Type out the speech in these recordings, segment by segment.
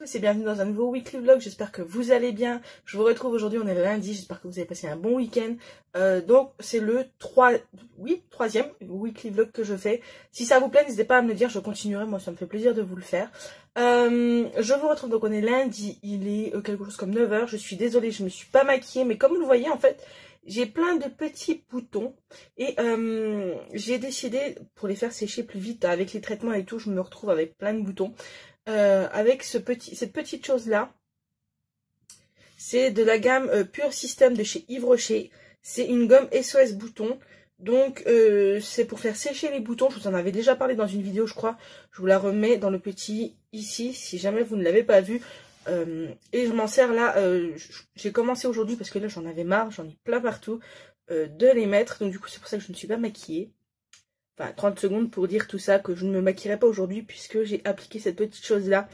tous et bienvenue dans un nouveau weekly vlog, j'espère que vous allez bien. Je vous retrouve aujourd'hui, on est le lundi, j'espère que vous avez passé un bon week-end. Donc c'est le troisième weekly vlog que je fais. Si ça vous plaît, n'hésitez pas à me le dire, je continuerai, moi ça me fait plaisir de vous le faire. Je vous retrouve, donc on est lundi, il est quelque chose comme 9 h, je suis désolée, je me suis pas maquillée, mais comme vous le voyez en fait, j'ai plein de petits boutons et j'ai décidé pour les faire sécher plus vite avec les traitements et tout, je me retrouve avec plein de boutons. Avec cette petite chose là, c'est de la gamme Pure System de chez Yves Rocher. C'est une gomme SOS boutons, donc c'est pour faire sécher les boutons. Je vous en avais déjà parlé dans une vidéo, je crois. Je vous la remets dans le petit ici si jamais vous ne l'avez pas vu. Et je m'en sers là, j'ai commencé aujourd'hui parce que là j'en avais marre, j'en ai plein partout de les mettre, donc du coup c'est pour ça que je ne suis pas maquillée. Enfin 30 secondes pour dire tout ça, que je ne me maquillerai pas aujourd'hui puisque j'ai appliqué cette petite chose là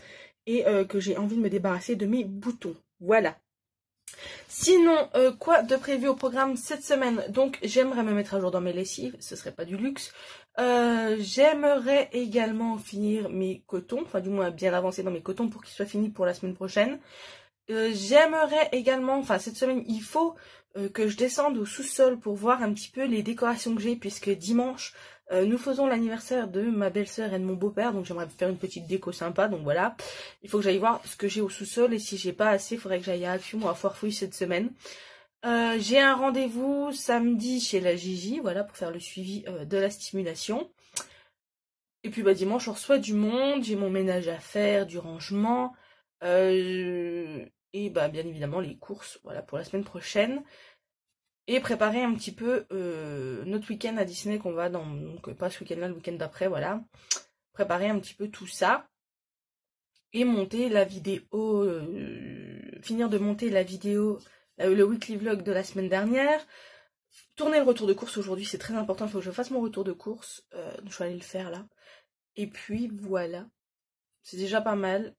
et que j'ai envie de me débarrasser de mes boutons, voilà. Sinon, quoi de prévu au programme cette semaine? Donc j'aimerais me mettre à jour dans mes lessives, ce serait pas du luxe. J'aimerais également finir mes cotons, enfin du moins bien avancer dans mes cotons pour qu'ils soient finis pour la semaine prochaine. J'aimerais également, enfin cette semaine il faut que je descende au sous-sol pour voir un petit peu les décorations que j'ai, puisque dimanche nous faisons l'anniversaire de ma belle-sœur et de mon beau-père, donc j'aimerais faire une petite déco sympa, donc voilà. Il faut que j'aille voir ce que j'ai au sous-sol et si j'ai pas assez, il faudrait que j'aille à Action ou à Foirefouille cette semaine. J'ai un rendez-vous samedi chez la Gigi, voilà, pour faire le suivi de la stimulation. Et puis bah dimanche on reçoit du monde, j'ai mon ménage à faire, du rangement, et bah bien évidemment les courses, voilà, pour la semaine prochaine. Et préparer un petit peu notre week-end à Disney qu'on va dans, donc pas ce week-end là, le week-end d'après, voilà. Préparer un petit peu tout ça. Et monter la vidéo, finir de monter la vidéo, le weekly vlog de la semaine dernière. Tourner le retour de course aujourd'hui, c'est très important, il faut que je fasse mon retour de course. Donc je vais aller le faire là. Et puis voilà. C'est déjà pas mal.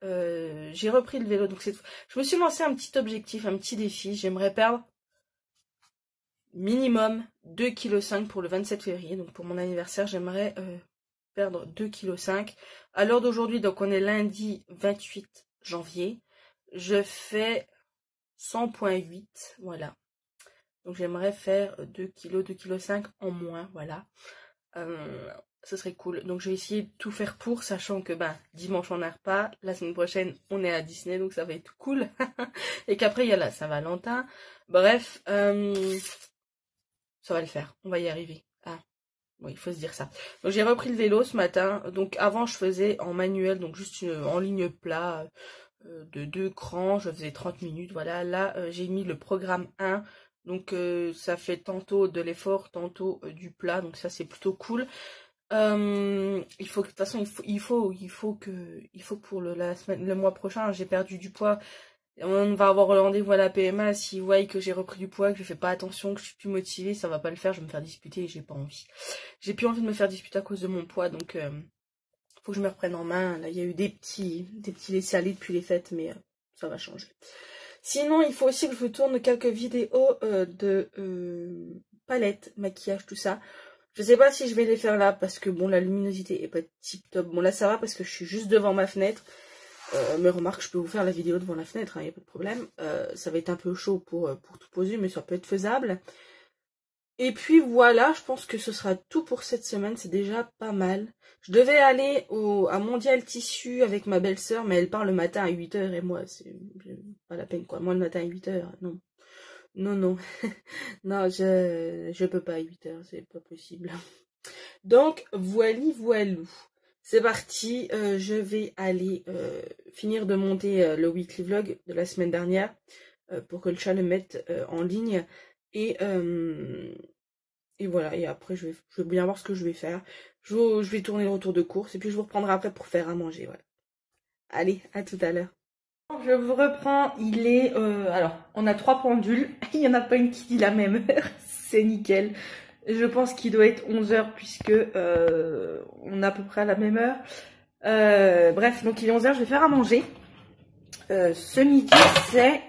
J'ai repris le vélo, donc je me suis lancé un petit objectif, un petit défi. J'aimerais perdre minimum 2,5 kg pour le 27 février. Donc pour mon anniversaire, j'aimerais perdre 2,5 kg. À l'heure d'aujourd'hui, donc on est lundi 28 janvier. Je fais 100,8 kg, voilà. Donc j'aimerais faire 2 kg, 2,5 kg en moins, voilà. Ce serait cool. Donc je vais essayer de tout faire pour, sachant que dimanche on n'a pas, la semaine prochaine on est à Disney, donc ça va être cool. Et qu'après il y a la Saint-Valentin. Bref, ça va le faire, on va y arriver. Ah, bon, il faut se dire ça. Donc j'ai repris le vélo ce matin. Donc avant je faisais en manuel, donc juste en ligne plat de 2 crans, je faisais 30 minutes, voilà. Là j'ai mis le programme 1. Donc ça fait tantôt de l'effort, tantôt du plat, donc ça c'est plutôt cool. Il faut que de toute façon il faut que pour le mois prochain j'ai perdu du poids. On va avoir le rendez-vous à la PMA. S'ils voient que j'ai repris du poids, que je fais pas attention, que je suis plus motivée, ça va pas le faire, je vais me faire disputer et j'ai pas envie. J'ai plus envie de me faire disputer à cause de mon poids, donc faut que je me reprenne en main. Là il y a eu des petits laissés aller depuis les fêtes, mais ça va changer. Sinon il faut aussi que je vous tourne quelques vidéos de palette, maquillage, tout ça. Je sais pas si je vais les faire là parce que bon la luminosité est pas tip top. Bon là ça va parce que je suis juste devant ma fenêtre. Mais remarque, je peux vous faire la vidéo devant la fenêtre, il n'y a pas de problème. Ça va être un peu chaud pour tout poser, mais ça peut être faisable. Et puis voilà, je pense que ce sera tout pour cette semaine, c'est déjà pas mal. Je devais aller à Mondial Tissu avec ma belle-sœur, mais elle part le matin à 8 h et moi, c'est pas la peine quoi. Moi le matin à 8 h, non. Non, non. Non, je peux pas à 8 h, c'est pas possible. Donc, voilou. C'est parti, je vais aller finir de monter le weekly vlog de la semaine dernière pour que le chat le mette en ligne. Et voilà, et après je vais bien voir ce que je vais faire. Je vais tourner le retour de course et puis je vous reprendrai après pour faire à manger. Voilà. Allez, à tout à l'heure. Je vous reprends, il est... alors, on a 3 pendules, il n'y en a pas une qui dit la même heure, c'est nickel. Je pense qu'il doit être 11 h puisque on est à peu près à la même heure. Bref, donc il est 11 h, je vais faire à manger. Ce midi, c'est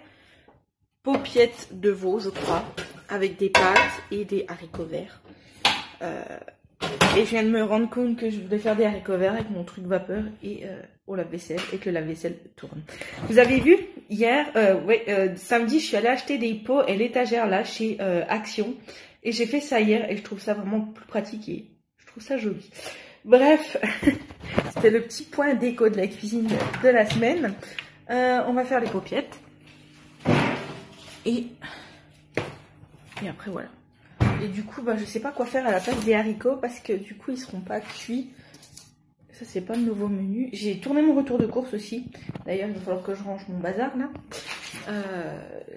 paupiettes de veau, je crois, avec des pâtes et des haricots verts. Et je viens de me rendre compte que je voulais faire des haricots verts avec mon truc vapeur et au lave-vaisselle et que le lave-vaisselle tourne. Vous avez vu hier, samedi, je suis allée acheter des pots et l'étagère là chez Action. Et j'ai fait ça hier et je trouve ça vraiment plus pratique et je trouve ça joli. Bref, c'était le petit point déco de la cuisine de la semaine. On va faire les paupiettes. Et après voilà. Et du coup, bah, je sais pas quoi faire à la place des haricots parce que du coup, ils seront pas cuits. Ça, c'est pas le nouveau menu. J'ai tourné mon retour de course aussi. D'ailleurs, il va falloir que je range mon bazar là.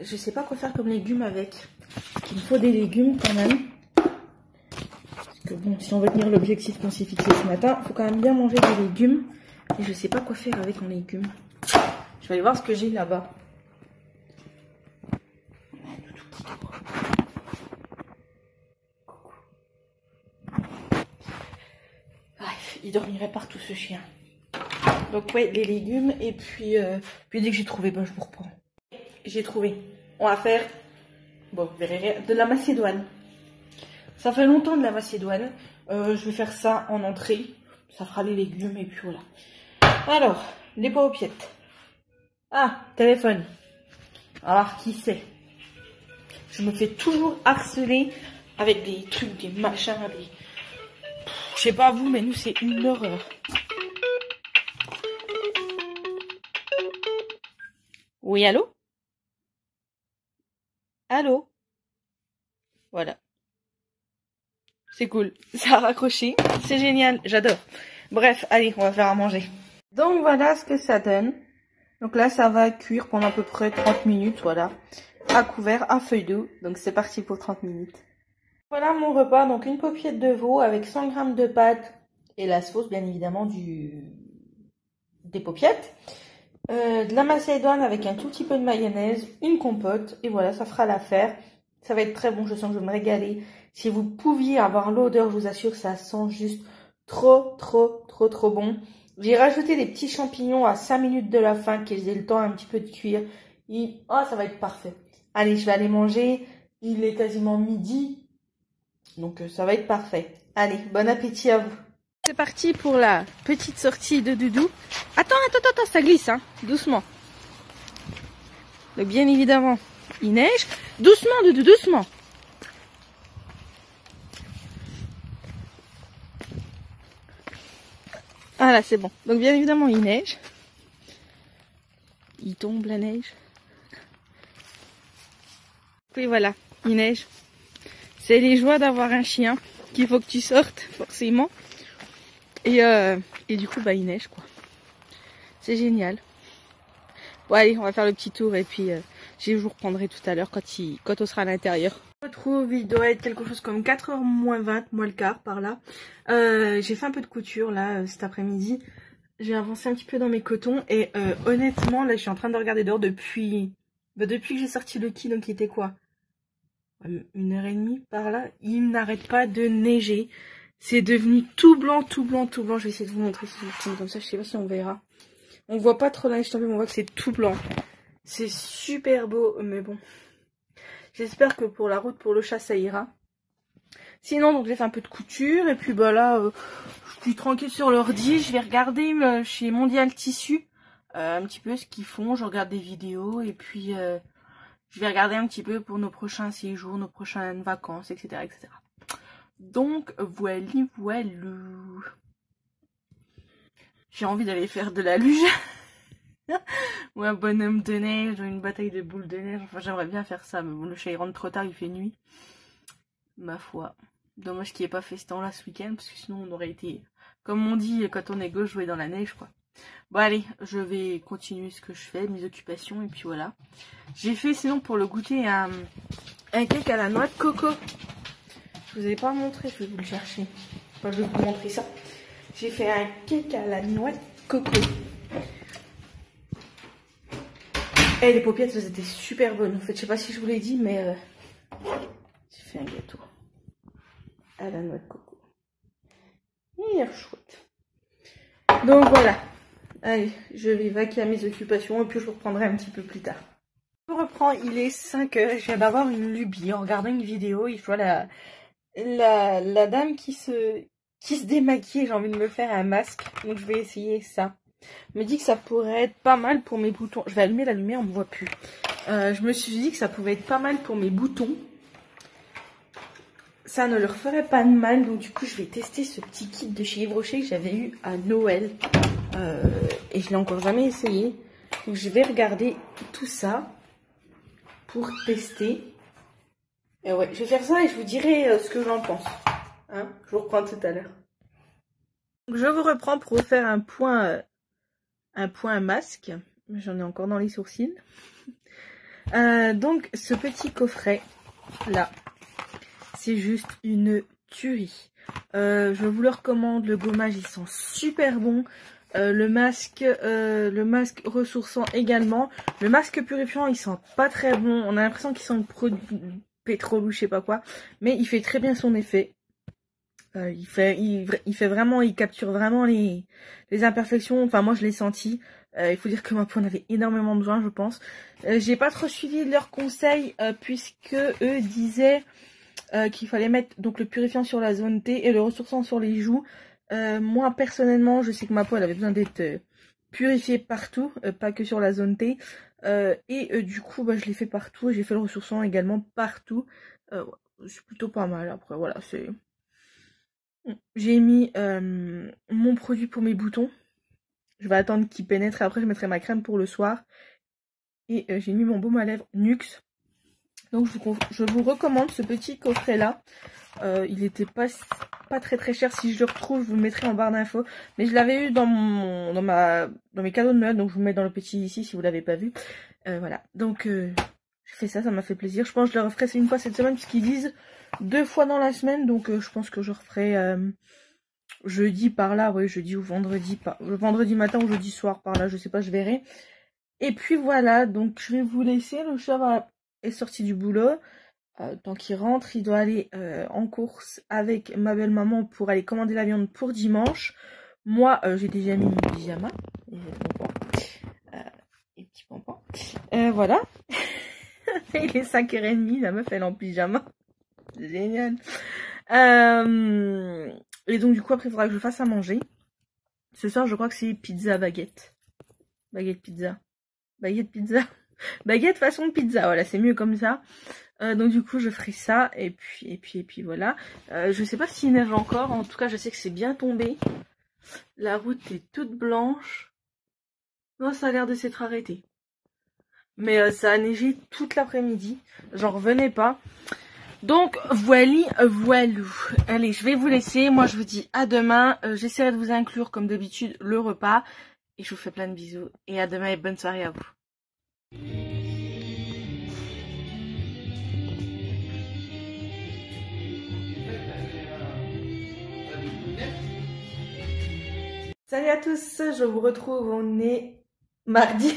Je sais pas quoi faire comme légumes avec. Il me faut des légumes quand même. Parce que bon, si on veut tenir l'objectif qu'on s'est fixé ce matin, il faut quand même bien manger des légumes. Et je sais pas quoi faire avec en légumes. Je vais aller voir ce que j'ai là-bas. Il dormirait partout ce chien. Donc ouais, les légumes et puis dès que j'ai trouvé, ben je vous reprends. J'ai trouvé. On va faire, bon, vous verrez, de la macédoine. Ça fait longtemps de la macédoine. Je vais faire ça en entrée. Ça fera les légumes et puis voilà. Alors, les paupiettes. Ah, téléphone. Alors, qui c'est? Je me fais toujours harceler avec des trucs, des machins, des... Je sais pas vous, mais nous, c'est une horreur. Oui, allô? Allô? Voilà. C'est cool. Ça a raccroché. C'est génial. J'adore. Bref, allez, on va faire à manger. Donc, voilà ce que ça donne. Donc là, ça va cuire pendant à peu près 30 minutes, voilà. À couvert, à feuille d'eau. Donc, c'est parti pour 30 minutes. Voilà mon repas, donc une paupiette de veau avec 100 g de pâte et la sauce bien évidemment des paupiettes. De la macédoine avec un tout petit peu de mayonnaise, une compote et voilà, ça fera l'affaire. Ça va être très bon, je sens que je vais me régaler. Si vous pouviez avoir l'odeur, je vous assure, ça sent juste trop bon. J'ai rajouté des petits champignons à 5 minutes de la fin, qu'ils aient le temps un petit peu de cuire. Et... oh, ça va être parfait. Allez, je vais aller manger. Il est quasiment midi. Donc ça va être parfait. Allez, bon appétit à vous. C'est parti pour la petite sortie de Doudou. Attends, ça glisse, hein, doucement. Donc bien évidemment, il neige. Doucement, Doudou, doucement. Ah là, c'est bon. Donc bien évidemment, il neige. Il tombe la neige. Puis voilà, il neige. C'est les joies d'avoir un chien qu'il faut que tu sortes, forcément. Et du coup, bah, il neige, quoi. C'est génial. Bon, allez, on va faire le petit tour et puis je vous reprendrai tout à l'heure quand on sera à l'intérieur. Je retrouve, il doit être quelque chose comme 4h moins 20, moins le quart par là. J'ai fait un peu de couture là cet après-midi. J'ai avancé un petit peu dans mes cotons et honnêtement, là, je suis en train de regarder dehors depuis que j'ai sorti le kit, donc il était quoi? 1h30 par là, il n'arrête pas de neiger. C'est devenu tout blanc. Je vais essayer de vous montrer si je tourne comme ça, je sais pas si on verra. On voit pas trop la neige tomber, mais on voit que c'est tout blanc. C'est super beau, mais bon. J'espère que pour la route, pour le chat, ça ira. Sinon, donc j'ai fait un peu de couture, et puis bah là, je suis tranquille sur l'ordi. Je vais regarder chez Mondial Tissu un petit peu ce qu'ils font. Je regarde des vidéos, et puis... je vais regarder un petit peu pour nos prochains séjours, nos prochaines vacances, etc. etc. Donc, voilà. J'ai envie d'aller faire de la luge. Ou un bonhomme de neige, ou une bataille de boules de neige. Enfin, j'aimerais bien faire ça, mais bon, le chat il rentre trop tard, il fait nuit. Ma foi. Dommage qu'il n'y ait pas fait ce temps-là ce week-end, parce que sinon on aurait été, comme on dit quand on est gauche, jouer dans la neige, quoi. Bon allez, je vais continuer ce que je fais, mes occupations, et puis voilà. J'ai fait sinon pour le goûter un cake à la noix de coco. Je vous ai pas montré, je vais vous le chercher. Enfin, je vais vous montrer ça. J'ai fait un cake à la noix de coco. Et les paupiettes, elles étaient super bonnes. En fait, je sais pas si je vous l'ai dit, mais j'ai fait un gâteau à la noix de coco. Il est chouette. Donc voilà. Allez, je vais vaquer à mes occupations et puis je vous reprendrai un petit peu plus tard. Je reprends, il est 5h. Je viens d'avoir une lubie en regardant une vidéo. Je vois la dame qui se qui se démaquille, j'ai envie de me faire un masque. Donc je vais essayer ça. Je me dis que ça pourrait être pas mal pour mes boutons. Je vais allumer la lumière, on me voit plus. Je me suis dit que ça pouvait être pas mal pour mes boutons. Ça ne leur ferait pas de mal. Donc du coup, je vais tester ce petit kit de chez Yves Rocher que j'avais eu à Noël. Et je l'ai encore jamais essayé. Donc je vais regarder tout ça pour tester. Et ouais, je vais faire ça et je vous dirai ce que j'en pense. Hein, je vous reprends tout à l'heure. Je vous reprends pour refaire un point masque. J'en ai encore dans les sourcils. Donc ce petit coffret là, c'est juste une tuerie. Je vous le recommande. Le gommage il sent super bon. Le masque ressourçant également. Le masque purifiant il sent pas très bon. On a l'impression qu'il sent le produit pétrole ou je sais pas quoi, mais il fait très bien son effet. Il capture vraiment les imperfections. Enfin moi je l'ai senti. Il faut dire que ma peau en avait énormément besoin, je pense. J'ai pas trop suivi leurs conseils puisque eux disaient qu'il fallait mettre donc le purifiant sur la zone T et le ressourçant sur les joues. Moi personnellement, je sais que ma peau elle avait besoin d'être purifiée partout, pas que sur la zone T. Du coup, je l'ai fait partout. J'ai fait le ressourçant également partout. C'est plutôt pas mal. Après, voilà, c'est. J'ai mis mon produit pour mes boutons. Je vais attendre qu'il pénètre et après je mettrai ma crème pour le soir. Et j'ai mis mon baume à lèvres Nuxe. Donc je vous recommande ce petit coffret là. Il était pas très cher. Si je le retrouve, je vous le mettrai en barre d'infos. Mais je l'avais eu dans mes cadeaux de Noël. Donc je vous mets dans le petit ici si vous l'avez pas vu. Voilà. Donc je fais ça m'a fait plaisir. Je pense que je le referai une fois cette semaine puisqu'ils disent 2 fois dans la semaine. Donc je pense que je referai jeudi par là. Oui, jeudi ou vendredi. Vendredi matin ou jeudi soir par là. Je sais pas, je verrai. Et puis voilà. Donc je vais vous laisser. Le chat est sorti du boulot. Tant qu'il rentre, il doit aller en course avec ma belle-maman pour aller commander la viande pour dimanche. Moi, j'ai déjà mis mon pyjama. Et petits pompons. Voilà. Il est 5h30, la meuf, elle est en pyjama. C'est génial. Et donc, du coup, après, il faudra que je fasse à manger. Ce soir, je crois que c'est pizza baguette. Baguette pizza. Baguette pizza. Baguette façon pizza. Voilà, c'est mieux comme ça. Donc du coup je ferai ça et puis voilà. Je sais pas s'il neige encore, en tout cas je sais que c'est bien tombé. La route est toute blanche. Non, ça a l'air de s'être arrêté. Mais ça a neigé toute l'après-midi. J'en revenais pas. Donc voilou. Allez, je vais vous laisser. Moi je vous dis à demain. J'essaierai de vous inclure comme d'habitude le repas. Et je vous fais plein de bisous. Et à demain et bonne soirée à vous. Salut à tous, je vous retrouve, on est mardi,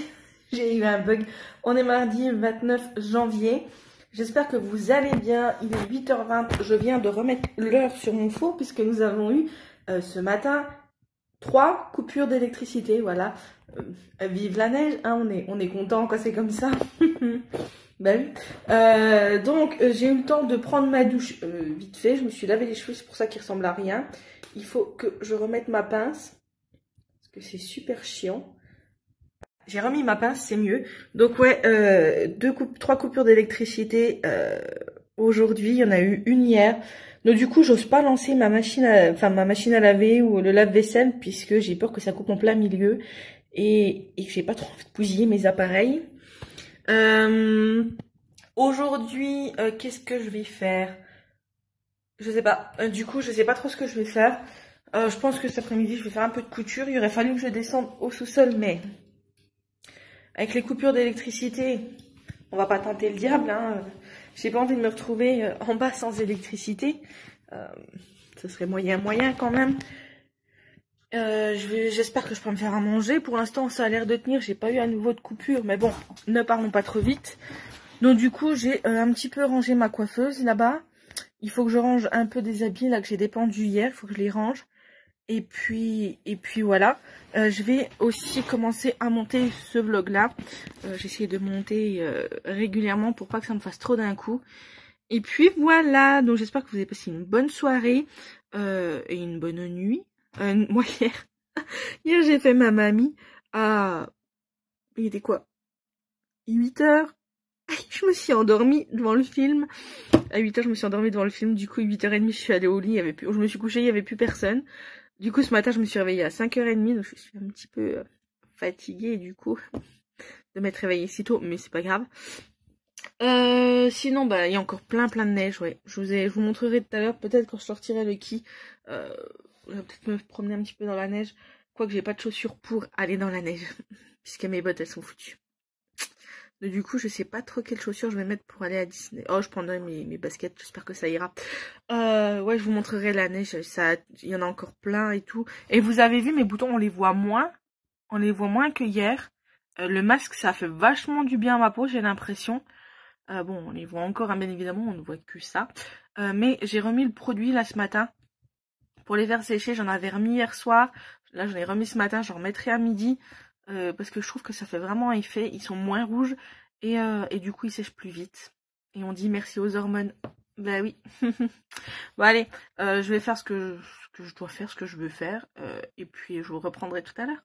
j'ai eu un bug, on est mardi 29 janvier, j'espère que vous allez bien, il est 8h20, je viens de remettre l'heure sur mon four puisque nous avons eu ce matin 3 coupures d'électricité, voilà, vive la neige, hein, on est content quand c'est comme ça. Ben oui. Donc j'ai eu le temps de prendre ma douche vite fait, je me suis lavé les cheveux, c'est pour ça qu'ils ressemblent à rien, il faut que je remette ma pince. Que c'est super chiant. J'ai remis ma pince, c'est mieux. Donc ouais, 3 coupures d'électricité aujourd'hui. Il y en a eu une hier. Donc du coup, j'ose pas lancer ma machine à laver ou le lave-vaisselle puisque j'ai peur que ça coupe en plein milieu et que j'ai pas trop envie de bousiller mes appareils. Aujourd'hui, qu'est-ce que je vais faire? Je sais pas. Du coup, je sais pas trop ce que je vais faire. Je pense que cet après-midi, je vais faire un peu de couture. Il aurait fallu que je descende au sous-sol, mais avec les coupures d'électricité, on va pas tenter le diable. Hein. J'ai pas envie de me retrouver en bas sans électricité. Ce serait moyen quand même. J'espère que je peux me faire à manger. Pour l'instant, ça a l'air de tenir. J'ai pas eu à nouveau de coupure, mais bon, ne parlons pas trop vite. Donc du coup, j'ai un petit peu rangé ma coiffeuse là-bas. Il faut que je range un peu des habits là que j'ai dépendus hier. Il faut que je les range. Et puis voilà, je vais aussi commencer à monter ce vlog là. J'essaie de monter régulièrement pour pas que ça me fasse trop d'un coup. Et puis voilà, donc j'espère que vous avez passé une bonne soirée. et une bonne nuit. Moi hier j'ai fait ma mamie à... Il était quoi? 8h. Je me suis endormie devant le film. À 8h je me suis endormie devant le film. Du coup 8h30 je suis allée au lit. Il y avait plus... Je me suis couchée, il n'y avait plus personne. Du coup ce matin je me suis réveillée à 5h30. Donc je suis un petit peu fatiguée du coup de m'être réveillée si tôt. Mais c'est pas grave. Sinon bah il y a encore plein de neige, ouais. Je vous montrerai tout à l'heure, peut-être quand je sortirai le qui. Je vais peut-être me promener un petit peu dans la neige. Quoique j'ai pas de chaussures pour aller dans la neige. Puisque mes bottes elles sont foutues. Donc, du coup je sais pas trop quelles chaussures je vais mettre pour aller à Disney. Oh je prendrai mes baskets, j'espère que ça ira. Ouais je vous montrerai la neige, ça, il y en a encore plein et tout. Et vous avez vu mes boutons, on les voit moins. On les voit moins que hier. Le masque ça fait vachement du bien à ma peau, j'ai l'impression. Bon, on les voit encore, hein, bien évidemment, on ne voit que ça. Mais j'ai remis le produit là ce matin pour les faire sécher. J'en avais remis hier soir. Là, j'en ai remis ce matin. J'en remettrai à midi parce que je trouve que ça fait vraiment un effet. Ils sont moins rouges et du coup, ils sèchent plus vite. Et on dit merci aux hormones. Bah oui. Bon, allez, je vais faire ce que je dois faire, ce que je veux faire. Et puis, je vous reprendrai tout à l'heure.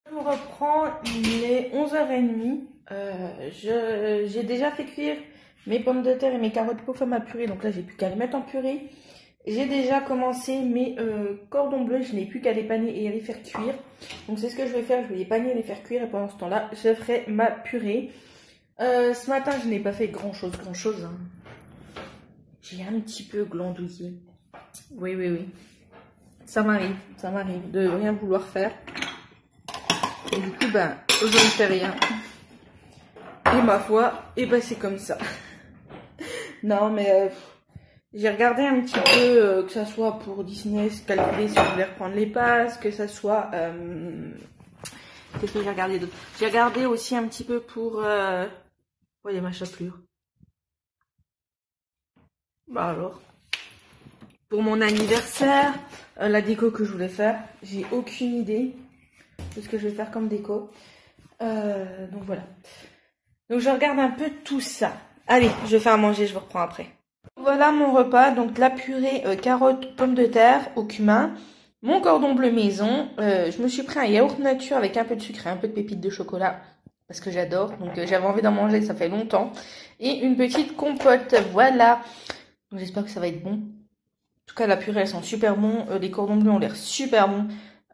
Je vous reprends, il est 11h30. J'ai déjà fait cuire mes pommes de terre et mes carottes pour faire ma purée. Donc là, j'ai plus qu'à les mettre en purée. J'ai déjà commencé mes cordons bleus. Je n'ai plus qu'à les paner et à les faire cuire. Donc c'est ce que je vais faire. Je vais les paner et les faire cuire. Et pendant ce temps-là, je ferai ma purée. Ce matin, je n'ai pas fait grand-chose. Hein. J'ai un petit peu glandouillé. Oui. Ça m'arrive de rien vouloir faire. Et du coup, ben, je ne fais rien. Et ma foi, et ben c'est comme ça. Non, mais j'ai regardé un petit peu, que ça soit pour Disney, calculer si je voulais reprendre les passes, que ça soit... Qu'est-ce que j'ai regardé d'autre? J'ai regardé aussi un petit peu pour... Ouais, ma chapelure. Bah alors. Pour mon anniversaire, la déco que je voulais faire, j'ai aucune idée de ce que je vais faire comme déco. Donc voilà. Donc je regarde un peu tout ça. Allez, je vais faire à manger, je vous reprends après. Voilà mon repas, donc la purée carottes, pommes de terre au cumin, mon cordon bleu maison. Je me suis pris un yaourt nature avec un peu de sucre et un peu de pépites de chocolat parce que j'adore. Donc j'avais envie d'en manger, ça fait longtemps. Et une petite compote, voilà. Donc j'espère que ça va être bon. En tout cas la purée elles sont super bons, les cordons bleus ont l'air super bons.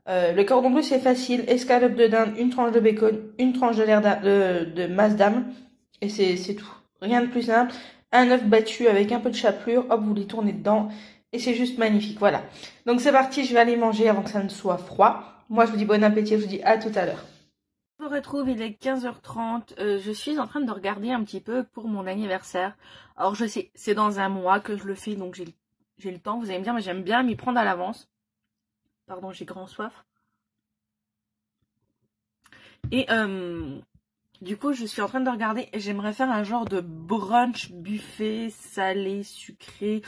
Le cordon bleu c'est facile, escalope de dinde, une tranche de bacon, une tranche de masse d'âme et c'est tout. Rien de plus simple. Un œuf battu avec un peu de chapelure, hop vous les tournez dedans et c'est juste magnifique, voilà. Donc c'est parti, je vais aller manger avant que ça ne soit froid. Moi je vous dis bon appétit, je vous dis à tout à l'heure. Je vous retrouve, il est 15h30, je suis en train de regarder un petit peu pour mon anniversaire. Alors je sais, c'est dans un mois que je le fais donc j'ai le temps, vous allez me dire mais j'aime bien m'y prendre à l'avance. Pardon, j'ai grand soif. Et du coup, je suis en train de regarder et j'aimerais faire un genre de brunch buffet salé, sucré.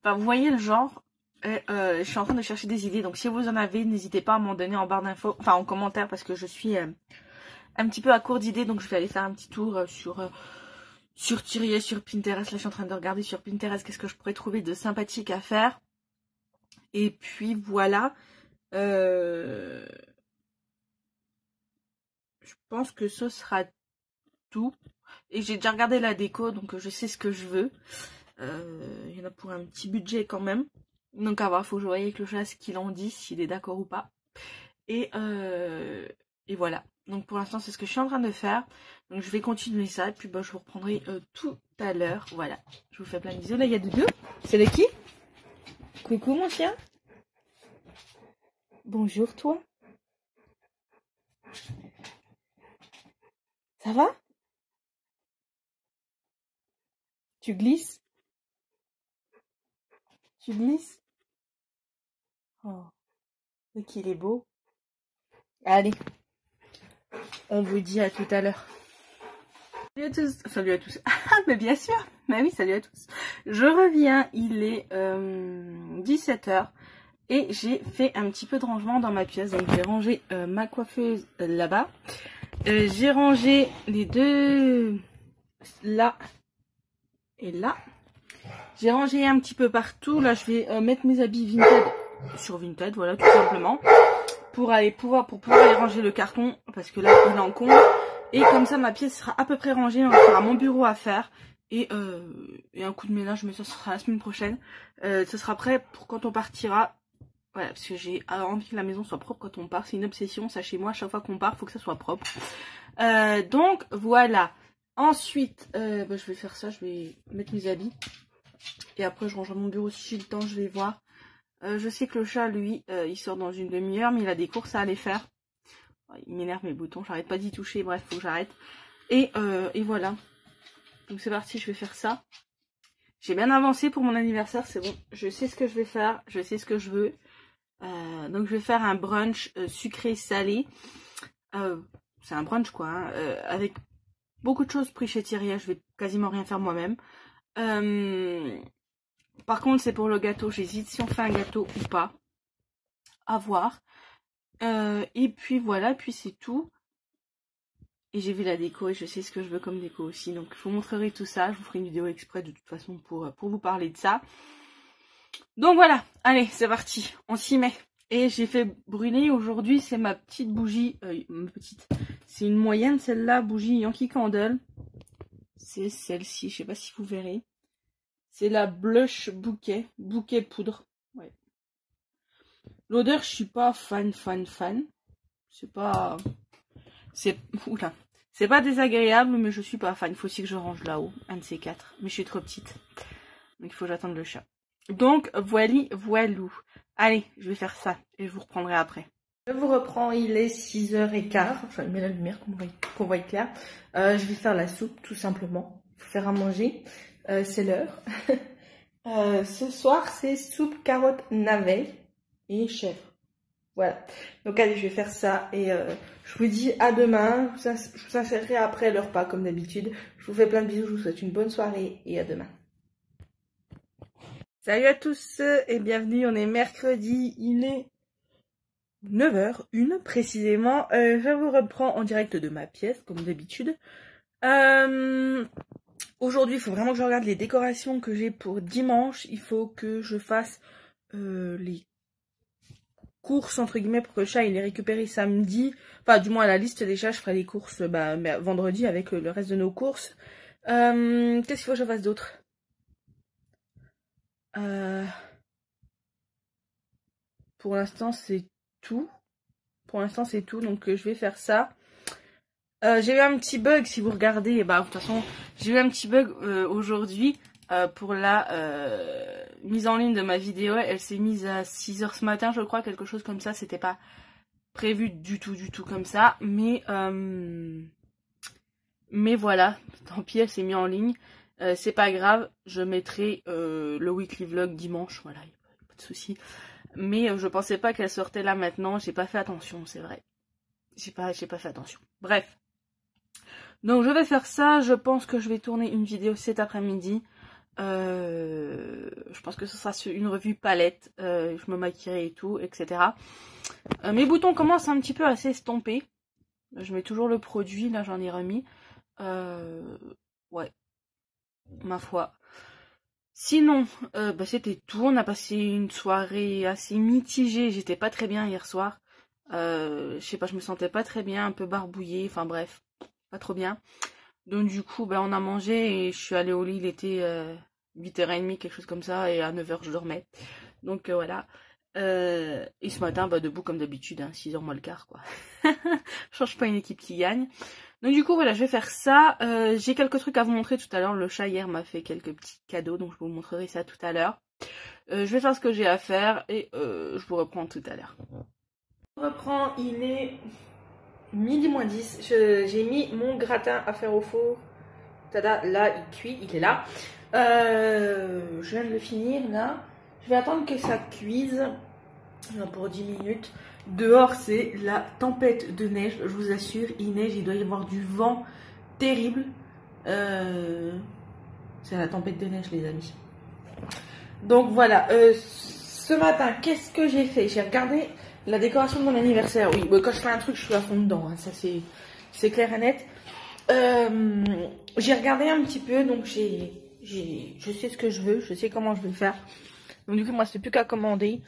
Enfin, vous voyez le genre. Et, je suis en train de chercher des idées. Donc, si vous en avez, n'hésitez pas à m'en donner en barre d'infos. Enfin, en commentaire parce que je suis un petit peu à court d'idées. Donc, je vais aller faire un petit tour sur Thirier, sur Pinterest. Là, je suis en train de regarder sur Pinterest qu'est-ce que je pourrais trouver de sympathique à faire. Et puis, voilà. Je pense que ce sera tout. Et j'ai déjà regardé la déco, donc je sais ce que je veux. Il y en a pour un petit budget quand même. Donc à voir, faut que je voie avec le chat ce qu'il en dit, s'il est d'accord ou pas. Et voilà. Donc pour l'instant, c'est ce que je suis en train de faire. Donc je vais continuer ça, et puis bah, je vous reprendrai tout à l'heure. Voilà. Je vous fais plein de bisous. Là, il y a Doudou. C'est de qui? Coucou mon chien. Bonjour toi. Ça va? Tu glisses? Tu glisses? Oh, qu'il est beau. Allez, on vous dit à tout à l'heure. Salut à tous. Salut à tous. Ah, mais bien sûr. Mais oui, salut à tous. Je reviens, il est 17h. Et j'ai fait un petit peu de rangement dans ma pièce. Donc j'ai rangé ma coiffeuse là-bas. J'ai rangé les deux là et là. J'ai rangé un petit peu partout. Là, je vais mettre mes habits Vinted sur Vinted, voilà, tout simplement. Pour pouvoir aller ranger le carton, parce que là, il encombre. Et comme ça, ma pièce sera à peu près rangée. Il y aura mon bureau à faire. Et un coup de ménage, mais ça sera la semaine prochaine. Ce sera prêt pour quand on partira. Voilà, parce que j'ai envie que la maison soit propre quand on part. C'est une obsession, ça chez moi. À chaque fois qu'on part, il faut que ça soit propre. Donc, voilà. Ensuite, je vais faire ça. Je vais mettre mes habits. Et après, je rangerai mon bureau si j'ai le temps. Je vais voir. Je sais que le chat, lui, il sort dans une demi-heure. Mais il a des courses à aller faire. Il m'énerve mes boutons. J'arrête pas d'y toucher. Bref, faut que j'arrête. Et voilà. Donc c'est parti, je vais faire ça. J'ai bien avancé pour mon anniversaire, c'est bon. Je sais ce que je vais faire, je sais ce que je veux. Donc je vais faire un brunch sucré-salé. C'est un brunch quoi, hein, avec beaucoup de choses pris chez Thierry. Je vais quasiment rien faire moi-même. Par contre c'est pour le gâteau, j'hésite si on fait un gâteau ou pas. À voir. Et puis voilà, puis c'est tout. Et j'ai vu la déco et je sais ce que je veux comme déco aussi. Donc je vous montrerai tout ça. Je vous ferai une vidéo exprès de toute façon pour vous parler de ça. Donc voilà. Allez, c'est parti. On s'y met. Et j'ai fait brûler aujourd'hui. C'est ma petite bougie. C'est une moyenne celle-là. Bougie Yankee Candle. C'est celle-ci. Je sais pas si vous verrez. C'est la Blush Bouquet. Bouquet poudre. Ouais. L'odeur, je suis pas fan. C'est pas... Oula. C'est pas désagréable, mais je suis pas fan. Il faut aussi que je range là-haut, un de ces quatre. Mais je suis trop petite. Donc il faut que j'attende le chat. Donc voilou. Allez, je vais faire ça et je vous reprendrai après. Je vous reprends, il est 6h15. Enfin, je mets la lumière qu'on voit clair. Je vais faire la soupe, tout simplement. Il faut faire à manger. C'est l'heure. Ce soir, c'est soupe carotte navet et chèvre. Voilà, donc allez, je vais faire ça et je vous dis à demain. Je vous insérerai après le repas comme d'habitude. Je vous fais plein de bisous, je vous souhaite une bonne soirée et à demain. Salut à tous et bienvenue, on est mercredi, il est 9h01 précisément. Je vous reprends en direct de ma pièce comme d'habitude. Aujourd'hui, il faut vraiment que je regarde les décorations que j'ai pour dimanche. Il faut que je fasse les courses entre guillemets pour que le chat il est récupéré samedi, enfin du moins à la liste des chats je ferai les courses vendredi avec le reste de nos courses. Qu'est-ce qu'il faut que je fasse d'autre? Pour l'instant c'est tout. Donc je vais faire ça. J'ai eu un petit bug si vous regardez, de toute façon j'ai eu un petit bug aujourd'hui. Pour la mise en ligne de ma vidéo, elle s'est mise à 6h ce matin, je crois, quelque chose comme ça. C'était pas prévu du tout comme ça. Mais voilà, tant pis, elle s'est mise en ligne. C'est pas grave, je mettrai le weekly vlog dimanche, voilà, y a pas de souci. Mais je pensais pas qu'elle sortait là maintenant, j'ai pas fait attention, c'est vrai. J'ai pas fait attention. Bref. Donc je vais faire ça, je pense que je vais tourner une vidéo cet après-midi. Je pense que ce sera une revue palette, je me maquillerai et tout, etc. Mes boutons commencent un petit peu à s'estomper. Je mets toujours le produit, là j'en ai remis. Ouais, ma foi. Sinon, c'était tout. On a passé une soirée assez mitigée. J'étais pas très bien hier soir. Je sais pas, je me sentais pas très bien, un peu barbouillée. Enfin bref, pas trop bien. Donc du coup, on a mangé et je suis allée au lit. Il était 8h30, quelque chose comme ça. Et à 9h, je dormais. Donc voilà. Et ce matin, debout comme d'habitude, 6h moins le quart, quoi. Je change pas une équipe qui gagne. Donc du coup, voilà, je vais faire ça. J'ai quelques trucs à vous montrer tout à l'heure. Le chat, hier, m'a fait quelques petits cadeaux. Donc je vous montrerai ça tout à l'heure. Je vais faire ce que j'ai à faire. Et je vous reprends tout à l'heure. Je reprends, il est... midi moins 10, j'ai mis mon gratin à faire au four. Tada, là il cuit, il est là. Je viens de le finir là. Je vais attendre que ça cuise pour 10 minutes. Dehors c'est la tempête de neige, je vous assure, il neige, il doit y avoir du vent terrible. C'est la tempête de neige les amis. Donc voilà, ce matin qu'est-ce que j'ai fait? J'ai regardé la décoration de mon anniversaire. Oui, quand je fais un truc, je suis à fond dedans. Hein, ça, c'est clair et net. J'ai regardé un petit peu. Donc, j'ai je sais ce que je veux, je sais comment je vais le faire. Donc du coup, moi, c'est plus qu'à commander.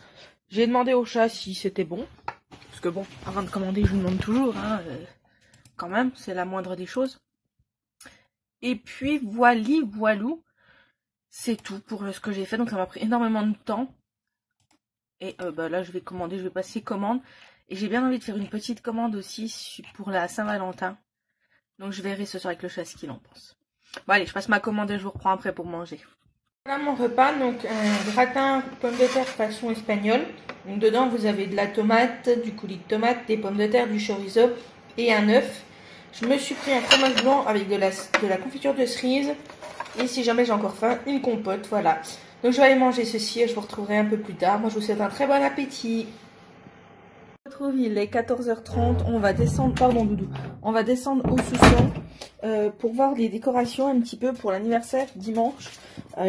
J'ai demandé au chat si c'était bon. Parce que bon, avant de commander, je vous demande toujours, hein, quand même, c'est la moindre des choses. Et puis, voilou. C'est tout pour ce que j'ai fait. Donc ça m'a pris énormément de temps. Et bah, là, je vais commander, je vais passer commande. Et j'ai bien envie de faire une petite commande aussi pour la Saint-Valentin. Donc je verrai ce soir avec le chat ce qu'il en pense. Bon allez, je passe ma commande et je vous reprends après pour manger. Voilà mon repas, donc un gratin pommes de terre façon espagnole. Donc dedans vous avez de la tomate, du coulis de tomate, des pommes de terre, du chorizo et un œuf. Je me suis pris un fromage blanc avec de la confiture de cerise. Et si jamais j'ai encore faim, une compote, voilà. Donc je vais aller manger ceci et je vous retrouverai un peu plus tard. Moi je vous souhaite un très bon appétit. Il est 14h30, on va descendre, pardon Doudou, on va descendre au sous-sol pour voir les décorations un petit peu pour l'anniversaire dimanche.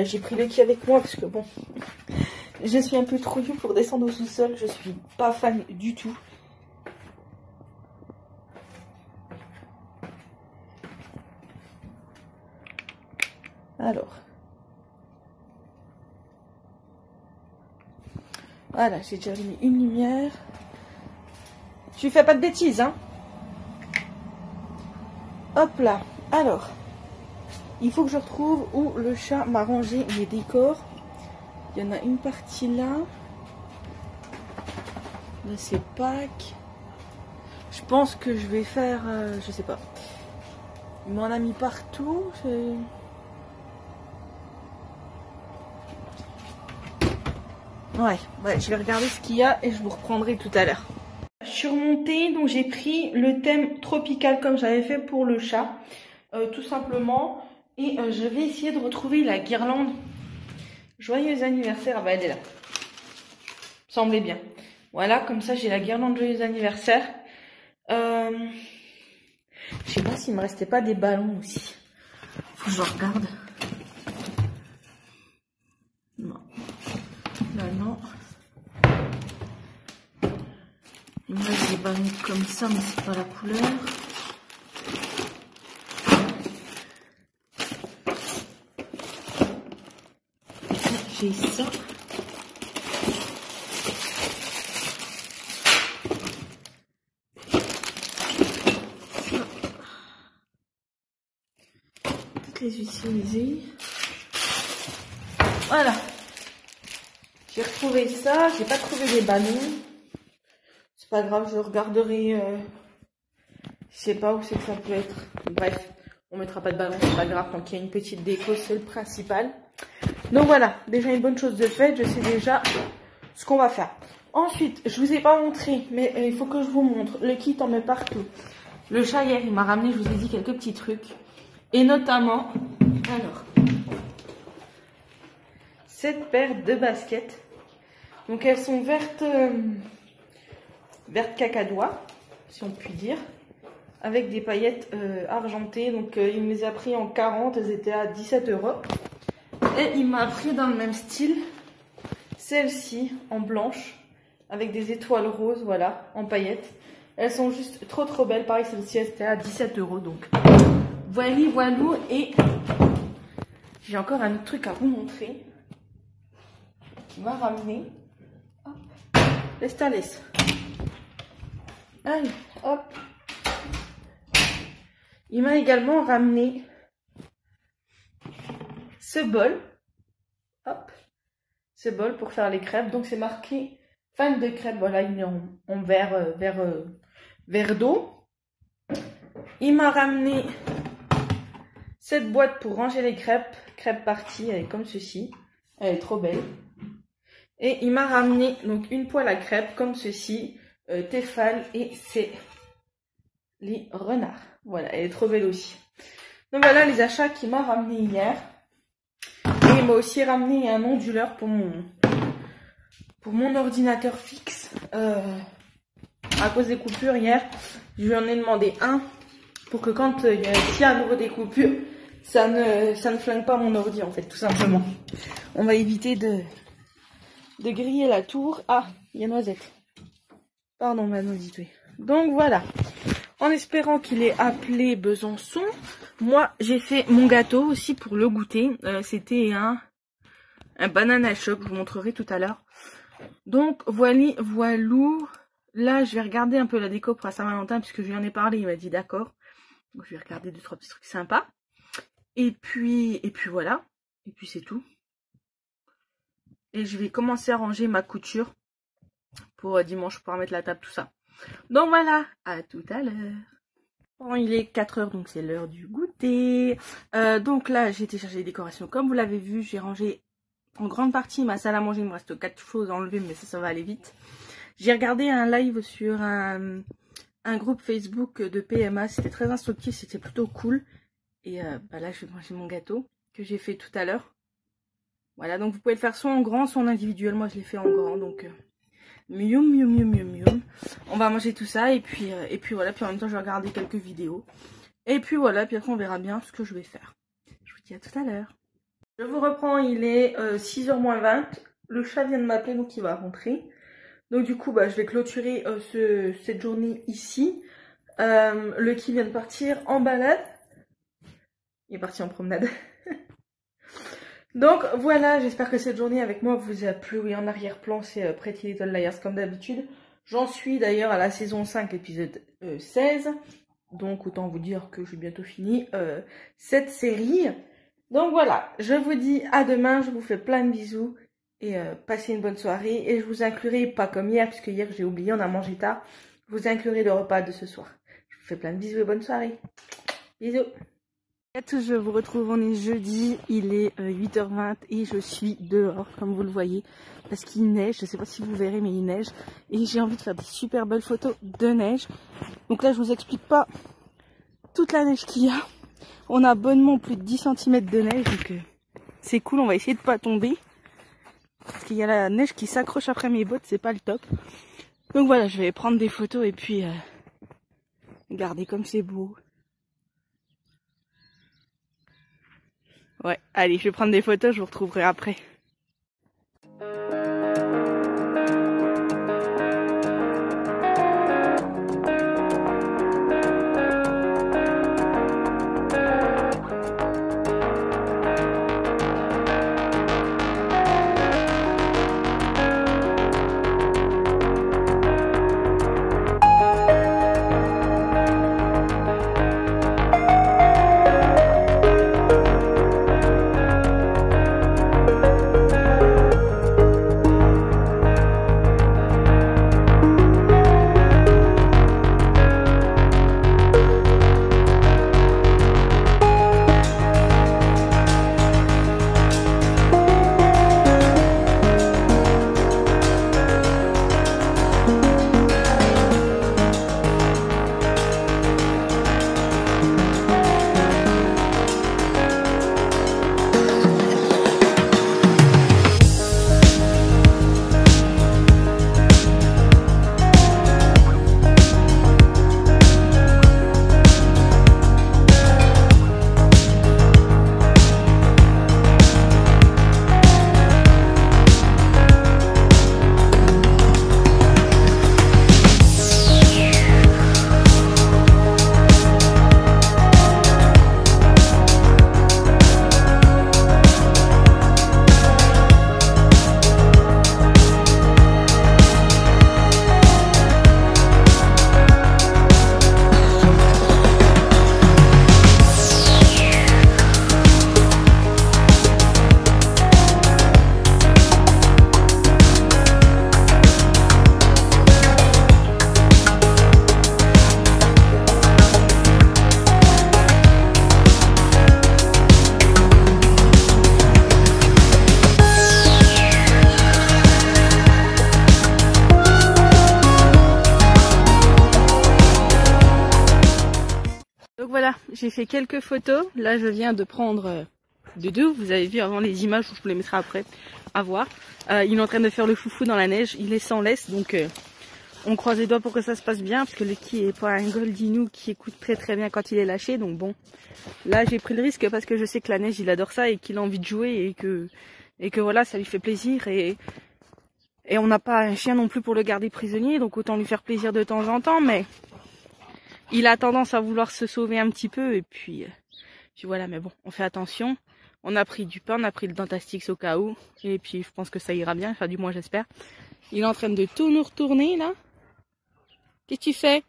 J'ai pris Lucky avec moi parce que bon, je suis un peu trop vieux pour descendre au sous-sol, je suis pas fan du tout. Alors, voilà, j'ai déjà mis une lumière. Je fais pas de bêtises, hein. Hop là. Alors, il faut que je retrouve où le chat m'a rangé mes décors. Il y en a une partie là. Là, c'est Pâques. Je pense que je vais faire... je sais pas. Il m'en a mis partout. Ouais, je vais regarder ce qu'il y a et je vous reprendrai tout à l'heure. Surmonté, donc j'ai pris le thème tropical comme j'avais fait pour le chat, tout simplement. Et je vais essayer de retrouver la guirlande. Joyeux anniversaire, ah bah elle est là. Semblait bien. Voilà, comme ça j'ai la guirlande joyeux anniversaire. Je sais pas s'il me restait pas des ballons aussi. Faut que je regarde. Non. Là non. Il me reste des ballons comme ça, mais c'est pas la couleur. J'ai ça. Toutes les utiliser. Voilà. J'ai retrouvé ça. J'ai pas trouvé les ballons. C'est pas grave, je regarderai. Je sais pas où c'est que ça peut être. Bref, on mettra pas de ballon, c'est pas grave. Tant qu'il y a une petite déco, c'est le principal. Donc voilà, déjà une bonne chose de faite. Je sais déjà ce qu'on va faire. Ensuite, je vous ai pas montré, mais il faut que je vous montre. Le kit en met partout. Le chat hier, il m'a ramené, je vous ai dit, quelques petits trucs. Et notamment, alors, cette paire de baskets. Donc elles sont vertes, vertes cacadois, si on peut dire. Avec des paillettes argentées. Donc il me les a pris en 40, elles étaient à 17 €. Et il m'a pris dans le même style, celle-ci en blanche, avec des étoiles roses, voilà, en paillettes. Elles sont juste trop belles. Pareil, celle-ci, elle était à 17 €. Donc voilou. Et j'ai encore un autre truc à vous montrer. Qui m'a ramené. Hop. Laisse. Allez, hop. Il m'a également ramené ce bol. Hop. Ce bol pour faire les crêpes. Donc c'est marqué fan de crêpes. Voilà, il est en verre d'eau. Il m'a ramené cette boîte pour ranger les crêpes. Crêpes partie, elle est comme ceci. Elle est trop belle. Et il m'a ramené donc une poêle à crêpes comme ceci. Tefal, et c'est les renards. Voilà, elle est trop belle aussi. Donc voilà les achats qu'il m'a ramené hier. Et il m'a aussi ramené un onduleur pour mon ordinateur fixe. À cause des coupures hier, je lui en ai demandé un pour que quand s'il y a à nouveau des coupures, ça ne flingue pas mon ordi en fait, tout simplement. On va éviter de griller la tour. Ah, il y a Noisette. Pardon, ma Noisette, oui. Donc voilà. en espérant qu'il ait appelé Besançon. Moi, j'ai fait mon gâteau aussi pour le goûter. C'était un banana choc, je vous montrerai tout à l'heure. Donc, voilou. Là, je vais regarder un peu la déco pour la Saint-Valentin, puisque je lui en ai parlé, il m'a dit d'accord. Donc, je vais regarder 2-3 petits trucs sympas. Et puis voilà. Et puis c'est tout. Et je vais commencer à ranger ma couture pour dimanche, pour mettre la table, tout ça. Donc voilà, à tout à l'heure. Bon, il est 4 h, donc c'est l'heure du goûter. Donc là, j'ai été chercher les décorations. Comme vous l'avez vu, j'ai rangé en grande partie ma salle à manger. Il me reste 4 choses à enlever, mais ça va aller vite. J'ai regardé un live sur un groupe Facebook de PMA. C'était très instructif, c'était plutôt cool. Et bah là, je vais manger mon gâteau que j'ai fait tout à l'heure. Voilà, donc vous pouvez le faire soit en grand, soit en individuel. Moi, je l'ai fait en grand, donc mium. On va manger tout ça et puis voilà. Puis en même temps, je vais regarder quelques vidéos. Et puis voilà, puis après, on verra bien ce que je vais faire. Je vous dis à tout à l'heure. Je vous reprends, il est 6 h moins 20. Le chat vient de m'appeler, donc il va rentrer. Donc du coup, bah, je vais clôturer cette journée ici. Le qui vient de partir en balade. Il est parti en promenade. Donc voilà, j'espère que cette journée avec moi vous a plu. Oui, en arrière-plan, c'est Pretty Little Liars comme d'habitude. J'en suis d'ailleurs à la saison 5, l'épisode 16. Donc autant vous dire que j'ai bientôt fini cette série. Donc voilà, je vous dis à demain, je vous fais plein de bisous. Et passez une bonne soirée. Et je vous inclurai, pas comme hier, puisque hier j'ai oublié, on a mangé tard. Je vous inclurai le repas de ce soir. Je vous fais plein de bisous et bonne soirée. Bisous. À tous, je vous retrouve, on est jeudi, il est 8 h 20 et je suis dehors, comme vous le voyez, parce qu'il neige, je sais pas si vous verrez, mais il neige. Et j'ai envie de faire des super belles photos de neige. Donc là, je vous explique pas toute la neige qu'il y a. On a bonnement plus de 10 cm de neige, donc c'est cool, on va essayer de pas tomber. Parce qu'il y a la neige qui s'accroche après mes bottes, c'est pas le top. Donc voilà, je vais prendre des photos et puis regardez comme c'est beau. Ouais, allez, je vais prendre des photos, je vous retrouverai après. Voilà, j'ai fait quelques photos. Là, je viens de prendre deux. Vous avez vu avant les images, je vous les mettrai après à voir. Il est en train de faire le foufou dans la neige. Il est sans laisse, donc on croise les doigts pour que ça se passe bien. Parce que le qui est pas un goldinou qui écoute très bien quand il est lâché. Donc bon, là j'ai pris le risque parce que je sais que la neige, il adore ça et qu'il a envie de jouer et que voilà, ça lui fait plaisir. Et on n'a pas un chien non plus pour le garder prisonnier. Donc autant lui faire plaisir de temps en temps. Mais Il a tendance à vouloir se sauver un petit peu et puis voilà, mais bon, on fait attention. On a pris du pain, on a pris le Dentastix au cas où. Et puis je pense que ça ira bien, enfin du moins j'espère. Il est en train de tout nous retourner là. Qu'est-ce que tu fais?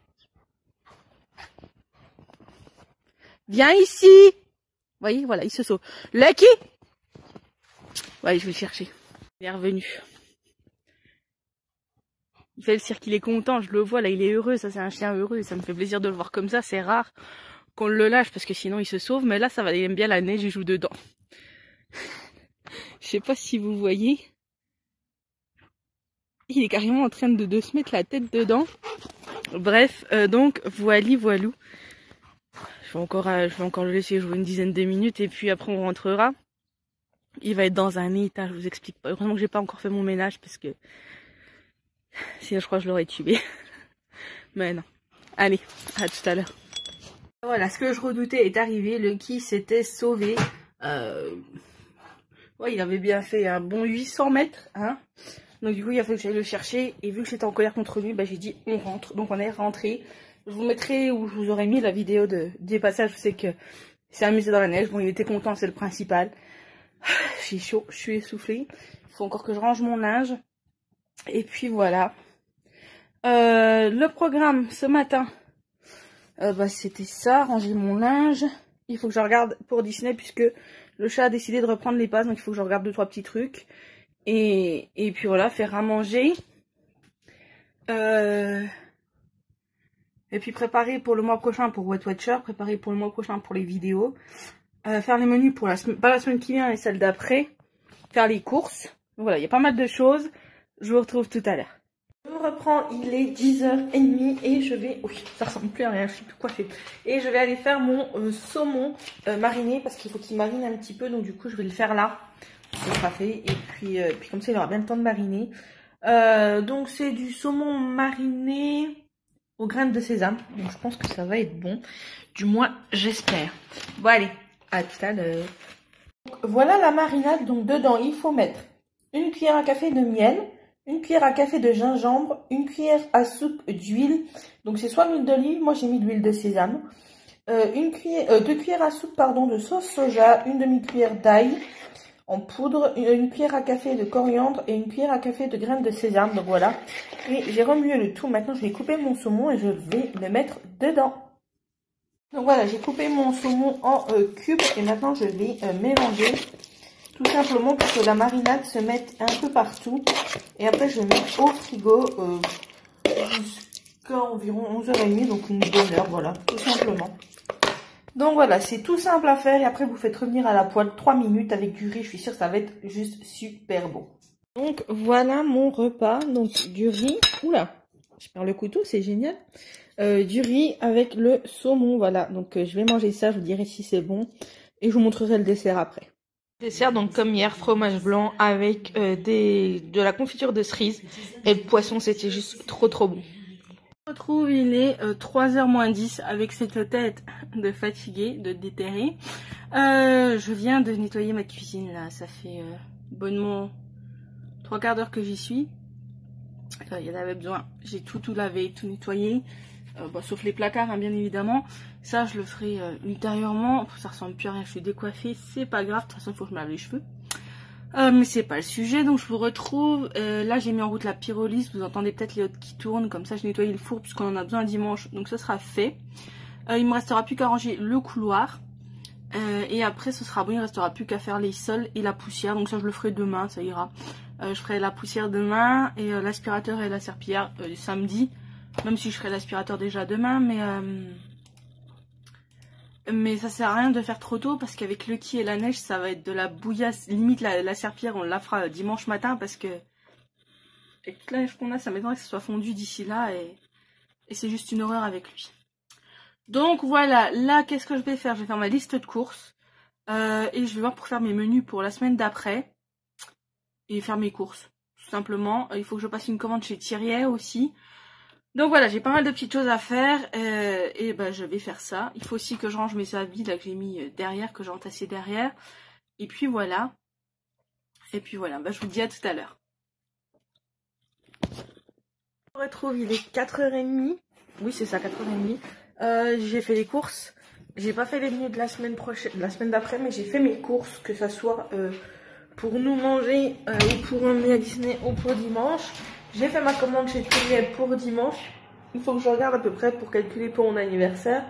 Viens ici! Vous voyez, voilà, il se sauve. Lucky! Ouais, je vais le chercher. Il est revenu. Il fait le cirque, il est content, je le vois là, il est heureux, ça c'est un chien heureux, ça me fait plaisir de le voir comme ça, c'est rare qu'on le lâche parce que sinon il se sauve, mais là ça va, il aime bien la neige, il joue dedans. Je sais pas si vous voyez. Il est carrément en train de se mettre la tête dedans. Bref, donc voilou. Je vais encore le laisser jouer une dizaine de minutes et puis après on rentrera. Il va être dans un état, je vous explique pas. Heureusement que j'ai pas encore fait mon ménage parce que sinon je crois que je l'aurais tué. Mais non. Allez, à tout à l'heure. Voilà, ce que je redoutais est arrivé. Lucky s'était sauvé. Ouais, il avait bien fait un bon 800 mètres. Hein. Donc du coup, il a fallu que j'aille le chercher. Et vu que j'étais en colère contre lui, bah, j'ai dit on rentre. Donc on est rentré. Je vous mettrai, ou je vous aurais mis la vidéo des passages. Je sais que c'est amusé dans la neige. Bon, il était content, c'est le principal. J'ai chaud, je suis essoufflée. Il faut encore que je range mon linge. Et puis voilà. Le programme ce matin, bah, c'était ça, ranger mon linge. Il faut que je regarde pour Disney puisque le chat a décidé de reprendre les passes. Donc il faut que je regarde 2-3 petits trucs. Et puis voilà, faire à manger. Et puis préparer pour le mois prochain pour Wet Watcher. Préparer pour le mois prochain pour les vidéos. Faire les menus pour la semaine, pas la semaine qui vient, mais celle d'après. Faire les courses. Donc voilà, il y a pas mal de choses. Je vous retrouve tout à l'heure. Je me reprends, il est 10h30 et je vais... Oui, ça ressemble plus à rien, je suis tout coiffée. Et je vais aller faire mon saumon mariné parce qu'il faut qu'il marine un petit peu. Donc du coup, je vais le faire là. Ce sera fait. Et puis comme ça, il aura bien le temps de mariner. Donc c'est du saumon mariné aux graines de sésame. Donc je pense que ça va être bon. Du moins, j'espère. Bon allez, à tout à l'heure. Voilà la marinade. Donc dedans, il faut mettre une cuillère à café de miel. Une cuillère à café de gingembre, une cuillère à soupe d'huile. Donc c'est soit l'huile d'olive, moi j'ai mis de l'huile de sésame. 2 cuillères à soupe de sauce soja, une demi-cuillère d'ail en poudre, une cuillère à café de coriandre et une cuillère à café de graines de sésame. Donc voilà. Et j'ai remué le tout. Maintenant je vais couper mon saumon et je vais le mettre dedans. Donc voilà, j'ai coupé mon saumon en cubes et maintenant je vais mélanger. Tout simplement pour que la marinade se mette un peu partout. Et après, je vais mettre au frigo jusqu'à environ 11h30, donc une bonne heure, voilà, tout simplement. Donc voilà, c'est tout simple à faire. Et après, vous faites revenir à la poêle 3 minutes avec du riz. Je suis sûre que ça va être juste super bon. Donc voilà mon repas. Donc du riz. Oula, je perds le couteau, c'est génial. Du riz avec le saumon, voilà. Donc je vais manger ça, je vous dirai si c'est bon. Et je vous montrerai le dessert après. Dessert, donc comme hier, fromage blanc avec de la confiture de cerise. Et le poisson, c'était juste trop bon. Je retrouve, il est 3h moins 10 avec cette tête de fatigué, de déterré. Je viens de nettoyer ma cuisine là, ça fait bonnement 3/4 d'heure que j'y suis. Il y en avait besoin, j'ai tout lavé, tout nettoyé. Bon, sauf les placards, hein, bien évidemment. Ça, je le ferai ultérieurement. Ça ressemble plus à rien, je suis décoiffée. C'est pas grave, de toute façon, il faut que je me lave les cheveux. Mais c'est pas le sujet, donc je vous retrouve. Là, j'ai mis en route la pyrolyse. Vous entendez peut-être les hôtes qui tournent. Comme ça, je nettoie le four puisqu'on en a besoin dimanche. Donc, ça sera fait. Il me restera plus qu'à ranger le couloir. Et après, ce sera bon. Il restera plus qu'à faire les sols et la poussière. Donc, ça, je le ferai demain, ça ira. Je ferai la poussière demain et l'aspirateur et la serpillière samedi. Même si je ferai l'aspirateur déjà demain, mais ça sert à rien de faire trop tôt parce qu'avec Lucky et la neige, ça va être de la bouillasse. Limite, la serpillière, on la fera dimanche matin parce que avec toute la neige qu'on a, ça m'étonnerait que ça soit fondu d'ici là et c'est juste une horreur avec lui. Donc voilà, là, qu'est-ce que je vais faire? Je vais faire ma liste de courses et je vais voir pour faire mes menus pour la semaine d'après et faire mes courses. Tout simplement, il faut que je passe une commande chez Thierry aussi. Donc voilà, j'ai pas mal de petites choses à faire et ben je vais faire ça. Il faut aussi que je range mes habits là que j'ai mis derrière, que j'ai entassé derrière. Et puis voilà. Et puis voilà, ben, je vous dis à tout à l'heure. On retrouve, il est 4h30. Oui, c'est ça, 4h30. J'ai fait les courses. J'ai pas fait les menus de la semaine prochaine, la semaine d'après, mais j'ai fait mes courses, que ça soit pour nous manger ou pour emmener à Disney ou pour dimanche. J'ai fait ma commande chez Triel pour dimanche. Il faut que je regarde à peu près pour calculer pour mon anniversaire.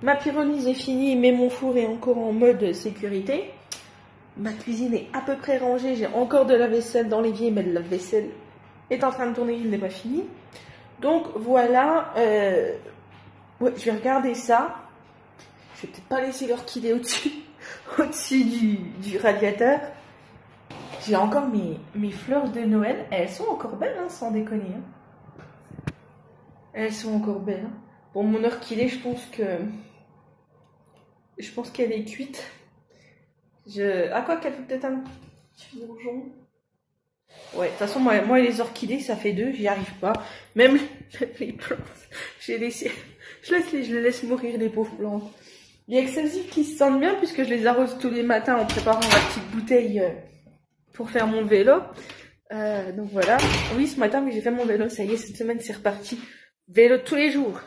Ma pyrolyse est finie, mais mon four est encore en mode sécurité. Ma cuisine est à peu près rangée. J'ai encore de la vaisselle dans l'évier, mais le lave-vaisselle est en train de tourner, il n'est pas fini. Donc voilà, ouais, je vais regarder ça. Je vais peut-être pas laisser l'orchidée au-dessus du radiateur. J'ai encore mes fleurs de Noël. Elles sont encore belles, hein, sans déconner. Hein. Elles sont encore belles. Hein. Bon, mon orchidée, je pense qu'elle est cuite. À quoi qu'elle fait peut-être un petit bourgeon. Ouais, de toute façon, moi les orchidées, ça fait 2, j'y arrive pas. Même les plantes, je les laisse mourir, les pauvres plantes. Il y a que celles-ci qui se sentent bien, puisque je les arrose tous les matins en préparant ma petite bouteille pour faire mon vélo. Donc voilà. Oui, ce matin, j'ai fait mon vélo, ça y est, cette semaine, c'est reparti. Vélo tous les jours.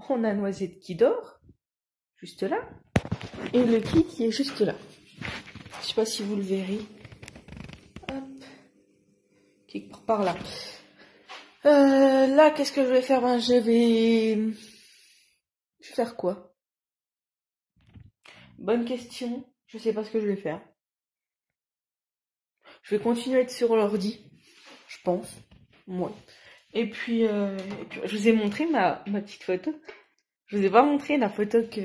On a Noisette qui dort, juste là. Et le qui est juste là. Je sais pas si vous le verrez. Hop. Quelque part par là. Là, qu'est-ce que je vais faire? Ben, je vais faire quoi? Bonne question. Je sais pas ce que je vais faire. Je vais continuer à être sur l'ordi. Je pense. Moi. Et puis, je vous ai montré ma petite photo. Je vous ai pas montré la photo que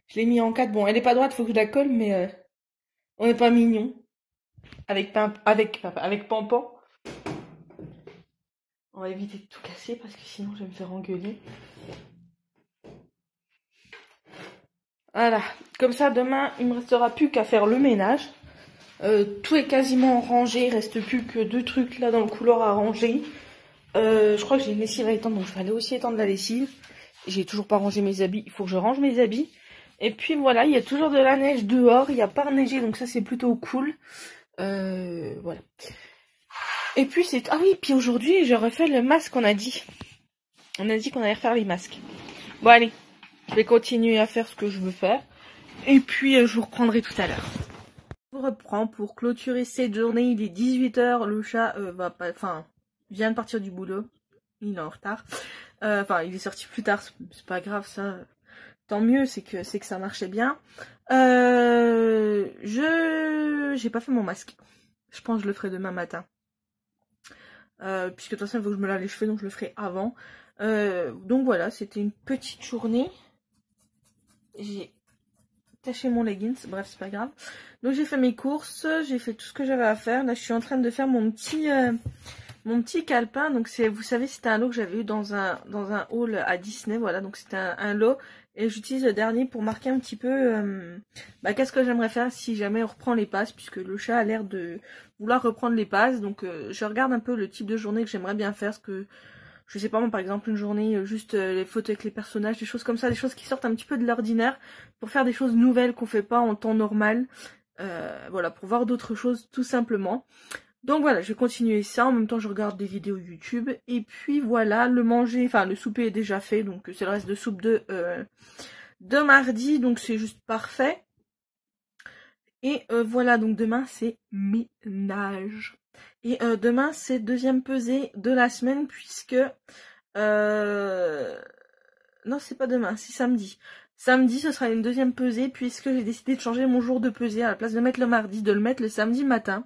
je l'ai mis en 4. Bon, elle est pas droite, faut que je la colle, mais on n'est pas mignon. Avec Pampan. On va éviter de tout casser parce que sinon je vais me faire engueuler. Voilà. Comme ça, demain, il me restera plus qu'à faire le ménage. Tout est quasiment rangé. Il reste plus que 2 trucs là dans le couloir à ranger. Je crois que j'ai une lessive à étendre, donc je vais aller aussi étendre la lessive. J'ai toujours pas rangé mes habits. Il faut que je range mes habits. Et puis voilà, il y a toujours de la neige dehors. Il n'y a pas neigé, donc ça c'est plutôt cool. Voilà. Et puis c'est... Ah oui, puis aujourd'hui, je refais le masque, on a dit. On a dit qu'on allait refaire les masques. Bon, allez. Je vais continuer à faire ce que je veux faire. Et puis, je vous reprendrai tout à l'heure. Je vous reprends pour clôturer cette journée. Il est 18 h. Le chat vient de partir du boulot. Il est en retard. Il est sorti plus tard. C'est pas grave, ça. Tant mieux, c'est que ça marchait bien. J'ai pas fait mon masque. Je pense que je le ferai demain matin. Puisque de toute façon il faut que je me lave les cheveux, donc je le ferai avant. Donc voilà, c'était une petite journée. J'ai taché mon leggings, bref c'est pas grave. Donc j'ai fait mes courses, j'ai fait tout ce que j'avais à faire. Là je suis en train de faire mon petit calepin. Donc vous savez, c'était un lot que j'avais eu dans un haul à Disney. Voilà, donc c'était un lot. Et j'utilise le dernier pour marquer un petit peu qu'est-ce que j'aimerais faire si jamais on reprend les passes, puisque le chat a l'air de vouloir reprendre les passes. Donc je regarde un peu le type de journée que j'aimerais bien faire. Parce que je sais pas, moi par exemple une journée juste les photos avec les personnages, des choses comme ça, des choses qui sortent un petit peu de l'ordinaire, pour faire des choses nouvelles qu'on fait pas en temps normal. Voilà, pour voir d'autres choses tout simplement. Donc voilà, je vais continuer ça, en même temps je regarde des vidéos YouTube, et puis voilà, le souper est déjà fait, donc c'est le reste de soupe de mardi, donc c'est juste parfait. Et voilà, donc demain c'est ménage. Et demain c'est deuxième pesée de la semaine, puisque... Non, c'est pas demain, c'est samedi. Samedi, ce sera une deuxième pesée, puisque j'ai décidé de changer mon jour de pesée. À la place de mettre le mardi, de le mettre le samedi matin.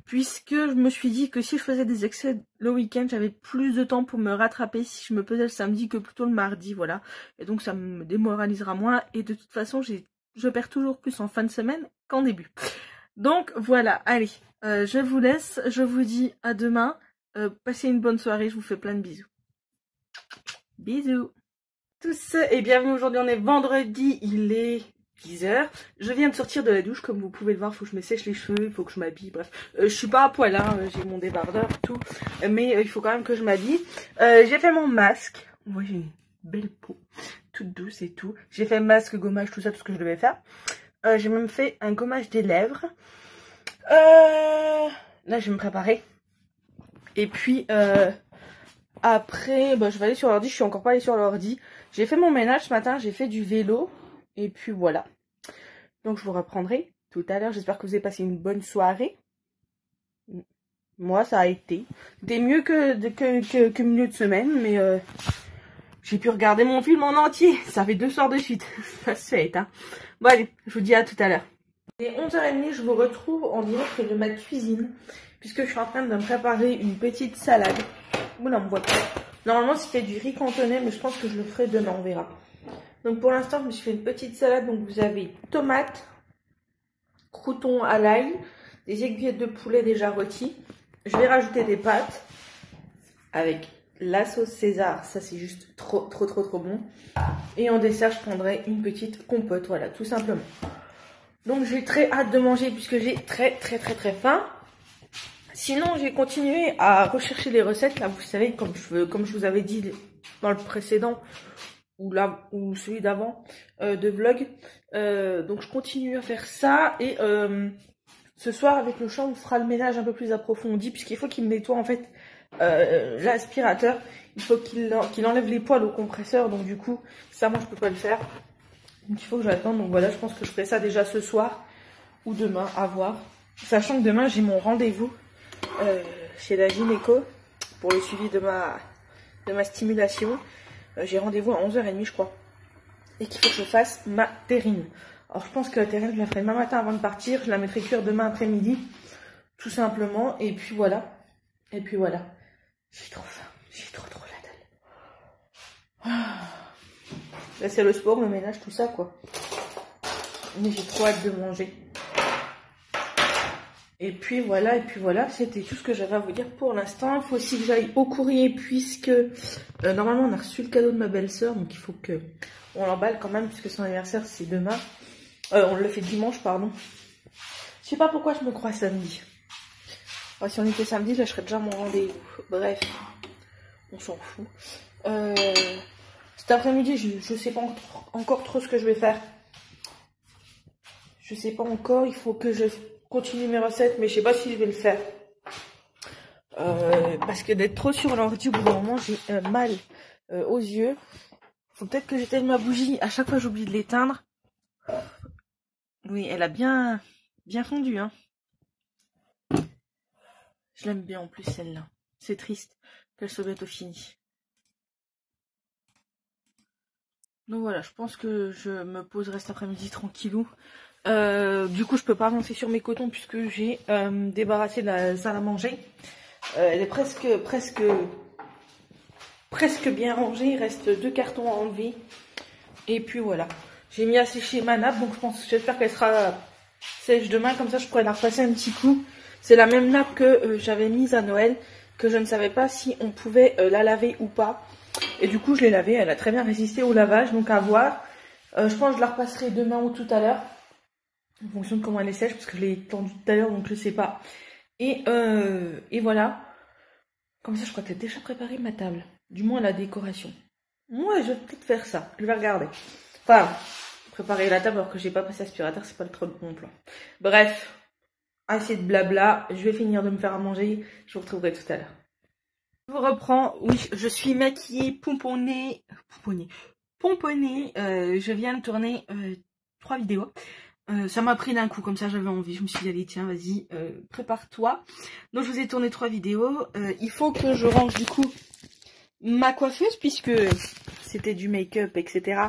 Puisque je me suis dit que si je faisais des excès le week-end, j'avais plus de temps pour me rattraper si je me pesais le samedi que plutôt le mardi, voilà. Et donc ça me démoralisera moins. Et de toute façon, je perds toujours plus en fin de semaine qu'en début. Donc voilà, allez, je vous laisse. Je vous dis à demain. Passez une bonne soirée, je vous fais plein de bisous. Bisous tous et bienvenue. Aujourd'hui on est vendredi, il est 10 h. Je viens de sortir de la douche, comme vous pouvez le voir, il faut que je me sèche les cheveux, il faut que je m'habille, bref. Je suis pas à poil, hein, j'ai mon débardeur et tout, mais il faut quand même que je m'habille. J'ai fait mon masque, moi j'ai une belle peau, toute douce et tout. J'ai fait masque, gommage, tout ça, tout ce que je devais faire. J'ai même fait un gommage des lèvres. Là je vais me préparer. Et puis... Après, bah, je vais aller sur l'ordi. Je suis encore pas allée sur l'ordi. J'ai fait mon ménage ce matin. J'ai fait du vélo. Et puis voilà. Donc je vous reprendrai tout à l'heure. J'espère que vous avez passé une bonne soirée. Moi, ça a été. C'était mieux que milieu de semaine. Mais j'ai pu regarder mon film en entier. Ça fait 2 soirs de suite. Ça se fait, hein. Bon allez, je vous dis à tout à l'heure. Il est 11h30. Je vous retrouve en direct de ma cuisine. Puisque je suis en train de me préparer une petite salade. Oula, on me voit pas. Normalement, c'était du riz cantonais, mais je pense que je le ferai demain, on verra. Donc pour l'instant, je me suis fait une petite salade. Donc vous avez tomates, croûtons à l'ail, des aiguillettes de poulet déjà rôties. Je vais rajouter des pâtes avec la sauce César. Ça, c'est juste trop bon. Et en dessert, je prendrai une petite compote. Voilà, tout simplement. Donc j'ai très hâte de manger puisque j'ai très faim. Sinon, j'ai continué à rechercher les recettes. Là, vous savez, comme je vous avais dit dans le précédent ou celui d'avant de vlog. Donc, je continue à faire ça. Et ce soir, avec le chat, on fera le ménage un peu plus approfondi. Puisqu'il faut qu'il me nettoie, en fait, l'aspirateur. Il faut qu'il enlève les poils au compresseur. Donc, du coup, ça, moi, je peux pas le faire. Donc, il faut que j'attende. Donc, voilà, je pense que je ferai ça déjà ce soir ou demain, à voir. Sachant que demain, j'ai mon rendez-vous chez la gynéco pour le suivi de ma stimulation. J'ai rendez-vous à 11h30 je crois. Et qu'il faut que je fasse ma terrine. Alors je pense que la terrine je la ferai demain matin avant de partir. Je la mettrai cuire demain après-midi. Tout simplement. Et puis voilà. Et puis voilà. J'ai trop faim. J'ai trop la dalle. Là c'est le sport, le ménage, tout ça quoi. Mais j'ai trop hâte de manger. Et puis voilà, c'était tout ce que j'avais à vous dire pour l'instant. Il faut aussi que j'aille au courrier puisque normalement on a reçu le cadeau de ma belle-sœur. Donc il faut que on l'emballe quand même puisque son anniversaire c'est demain. On le fait dimanche, pardon. Je sais pas pourquoi je me crois samedi. Enfin, si on était samedi, là je serais déjà à mon rendez-vous. Bref, on s'en fout. Cet après-midi, je sais pas encore trop ce que je vais faire. Je sais pas encore, il faut que je continue mes recettes, mais je sais pas si je vais le faire. Parce que d'être trop sur l'ordi, au bout d'un moment, j'ai mal aux yeux. Faut peut-être que j'éteigne ma bougie. À chaque fois, j'oublie de l'éteindre. Oui, elle a bien fondu, hein. Je l'aime bien en plus, celle-là. C'est triste qu'elle soit bientôt finie. Donc voilà, je pense que je me poserai cet après-midi tranquillou. Du coup, je peux pas avancer sur mes cotons puisque j'ai débarrassé de la salle à manger. Elle est presque bien rangée. Il reste 2 cartons à enlever. Et puis voilà. J'ai mis à sécher ma nappe, donc j'espère qu'elle sera sèche demain. Comme ça, je pourrais la repasser un petit coup. C'est la même nappe que j'avais mise à Noël, que je ne savais pas si on pouvait la laver ou pas. Et du coup, je l'ai lavée. Elle a très bien résisté au lavage, donc à voir. Je pense que je la repasserai demain ou tout à l'heure. En fonction de comment elle est sèche, parce que je l'ai tendue tout à l'heure, donc je sais pas. Et voilà. Comme ça, je crois que t'as déjà préparé ma table. Du moins la décoration. Moi, je vais peut-être faire ça. Je vais regarder. Enfin, préparer la table alors que j'ai pas passé aspirateur, c'est pas le trop bon plan. Bref, assez de blabla. Je vais finir de me faire à manger. Je vous retrouverai tout à l'heure. Je vous reprends. Oui, je suis maquillée, pomponnée. Je viens de tourner 3 vidéos. Ça m'a pris d'un coup, comme ça j'avais envie. Je me suis dit, allez, tiens, vas-y, prépare-toi. Donc je vous ai tourné 3 vidéos. Il faut que je range du coup ma coiffeuse, puisque c'était du make-up, etc.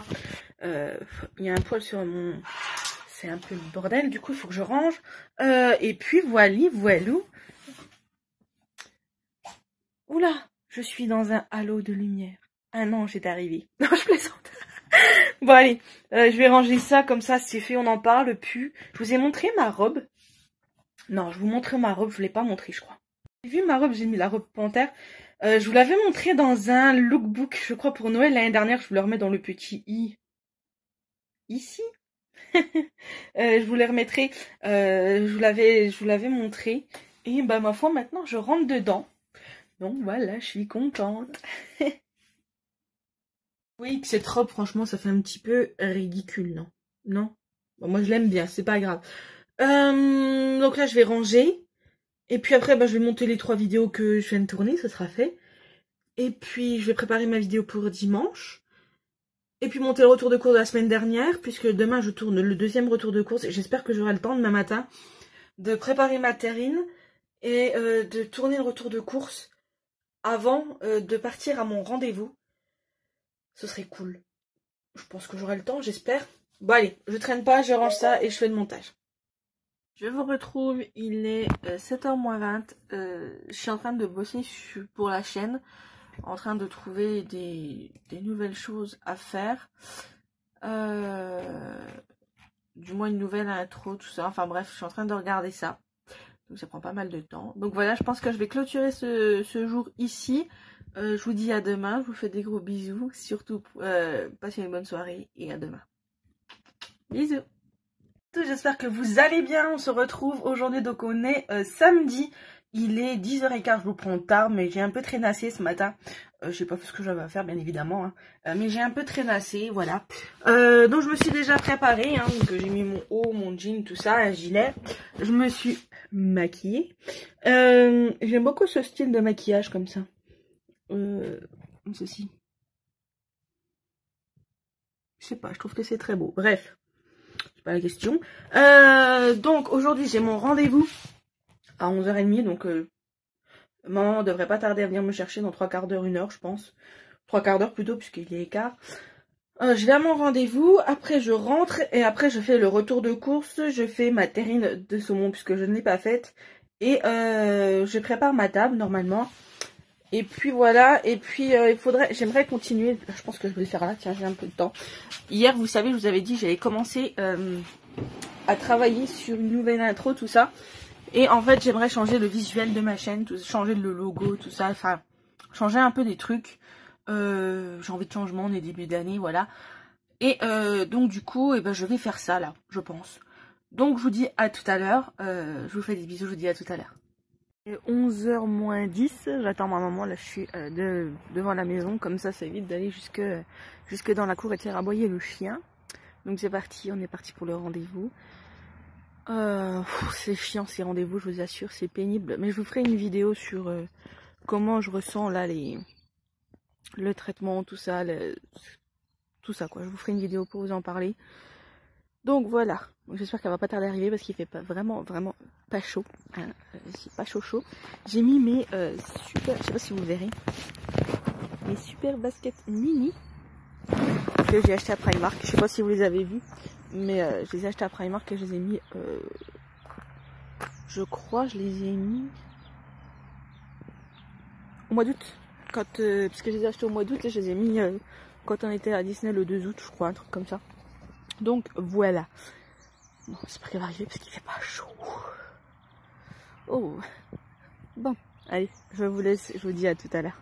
Il y a un poil sur mon... C'est un peu le bordel, du coup il faut que je range. Et puis voilou. Oula, je suis dans un halo de lumière. Ah non, j'ai arrivé. Non, je plaisante. Bon allez, je vais ranger ça, comme ça c'est fait, on en parle plus. Je vous ai montré ma robe. Non, je vous montrais ma robe, je ne l'ai pas montrée je crois. J'ai vu ma robe, j'ai mis la robe panthère. Je vous l'avais montrée dans un lookbook, je crois pour Noël l'année dernière, je vous le remets dans le petit i. Ici. Je vous les remettrai, je vous l'avais montré. Et bah ma foi maintenant je rentre dedans. Donc voilà, je suis contente. Oui, cette robe, franchement, ça fait un petit peu ridicule, non? Non? Bon, moi, je l'aime bien, c'est pas grave. Donc là, je vais ranger. Et puis après, bah, je vais monter les 3 vidéos que je viens de tourner, ça sera fait. Et puis je vais préparer ma vidéo pour dimanche. Et puis monter le retour de course de la semaine dernière, puisque demain je tourne le deuxième retour de course. Et j'espère que j'aurai le temps demain matin de préparer ma terrine et de tourner le retour de course avant de partir à mon rendez-vous. Ce serait cool. Je pense que j'aurai le temps, j'espère. Bon allez, je traîne pas, je range ça et je fais le montage. Je vous retrouve, il est 7h moins 20. Je suis en train de bosser pour la chaîne. En train de trouver des nouvelles choses à faire. Du moins une nouvelle intro, tout ça. Enfin bref, je suis en train de regarder ça. Donc ça prend pas mal de temps. Donc voilà, je pense que je vais clôturer ce jour ici. Je vous dis à demain. Je vous fais des gros bisous. Surtout, passez une bonne soirée et à demain. Bisous. J'espère que vous allez bien. On se retrouve aujourd'hui. Donc on est samedi. Il est 10h15, je vous prends tard, mais j'ai un peu traînassé ce matin. Je sais pas ce que j'avais à faire, bien évidemment. Hein. Mais j'ai un peu traînassé, voilà. Donc je me suis déjà préparée. Hein, donc j'ai mis mon haut, mon jean, tout ça, un gilet. Je me suis maquillée. J'aime beaucoup ce style de maquillage comme ça. Ceci. Je sais pas, je trouve que c'est très beau. Bref, c'est pas la question. Donc aujourd'hui, j'ai mon rendez-vous à 11h30, donc maman devrait pas tarder à venir me chercher dans 3 quarts d'heure, 1 heure, je pense. 3 quarts d'heure plutôt, puisqu'il est quart. Je vais à mon rendez-vous, après je rentre, et après je fais le retour de course, je fais ma terrine de saumon, puisque je ne l'ai pas faite, et je prépare ma table, normalement. Et puis voilà, et puis j'aimerais continuer, je pense que je vais le faire là, tiens, j'ai un peu de temps. Hier, vous savez, je vous avais dit, j'avais commencé à travailler sur une nouvelle intro, tout ça. Et en fait, j'aimerais changer le visuel de ma chaîne, changer le logo, tout ça. Enfin, changer un peu des trucs. J'ai envie de changement, on est début d'année, voilà. Et donc, du coup, je vais faire ça, là, je pense. Donc, je vous dis à tout à l'heure. Je vous fais des bisous, je vous dis à tout à l'heure. 11h moins 10, j'attends ma maman, là, je suis devant la maison. Comme ça évite d'aller jusque dans la cour et de faire aboyer le chien. Donc, c'est parti, on est parti pour le rendez-vous. C'est chiant ces rendez-vous, je vous assure, c'est pénible. Mais je vous ferai une vidéo sur comment je ressens là le traitement, tout ça, tout ça quoi. Je vous ferai une vidéo pour vous en parler. Donc voilà, j'espère qu'elle va pas tarder à arriver parce qu'il fait pas vraiment pas chaud. Hein. C'est pas chaud. J'ai mis mes super, je sais pas si vous verrez, mes super baskets mini que j'ai acheté à Primark. Je sais pas si vous les avez vus. Mais je les ai achetés à Primark et je les ai mis, je crois, je les ai mis au mois d'août. Parce que je les ai achetés au mois d'août et je les ai mis quand on était à Disney le 2 août, je crois, un truc comme ça. Donc voilà. Bon, j'espère qu'elle va arriver parce qu'il fait pas chaud. Oh. Bon, allez, je vous laisse, je vous dis à tout à l'heure.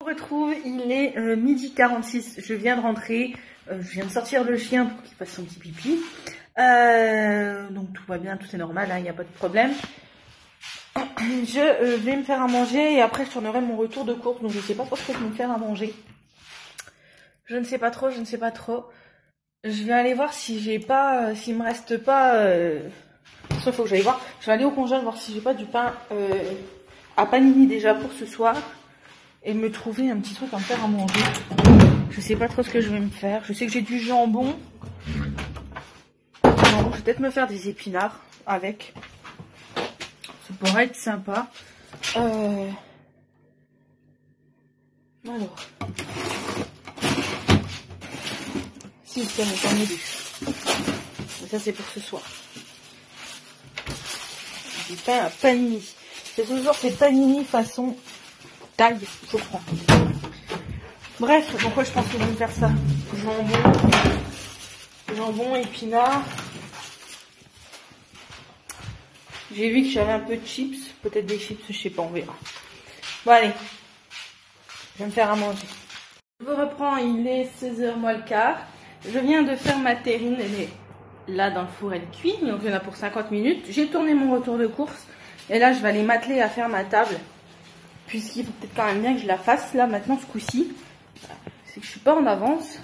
On se retrouve, il est 12h46, je viens de rentrer. Je viens de sortir le chien pour qu'il fasse son petit pipi. Donc tout va bien, tout est normal, il n'y a pas de problème. Je vais me faire à manger et après je tournerai mon retour de course. Donc je ne sais pas trop ce que je vais me faire à manger. Je ne sais pas trop. Je vais aller voir si j'ai pas, s'il me reste pas... il faut que j'aille voir. Je vais aller au congèle voir si j'ai pas du pain à panini déjà pour ce soir. Et me trouver un petit truc à me faire à manger. Je sais pas trop ce que je vais me faire. Je sais que j'ai du jambon. Je vais peut-être me faire des épinards avec. Ça pourrait être sympa. Alors. Si, tiens, j'en ai deux. Ça, c'est pour ce soir. Du pain à panini. C'est toujours ces panini façon taille, je prends. Bref, pourquoi je pense que je vais me faire ça? Jambon, épinards. J'ai vu que j'avais un peu de chips, peut-être des chips, je sais pas, on verra. Bon allez, je vais me faire à manger. Je vous reprends, il est 16h moins le quart. Je viens de faire ma terrine, elle est là dans le four, elle cuit, donc il y en a pour 50 minutes. J'ai tourné mon retour de course et là je vais aller m'atteler à faire ma table. Puisqu'il faut peut-être quand même bien que je la fasse là maintenant ce coup-ci. C'est que je suis pas en avance.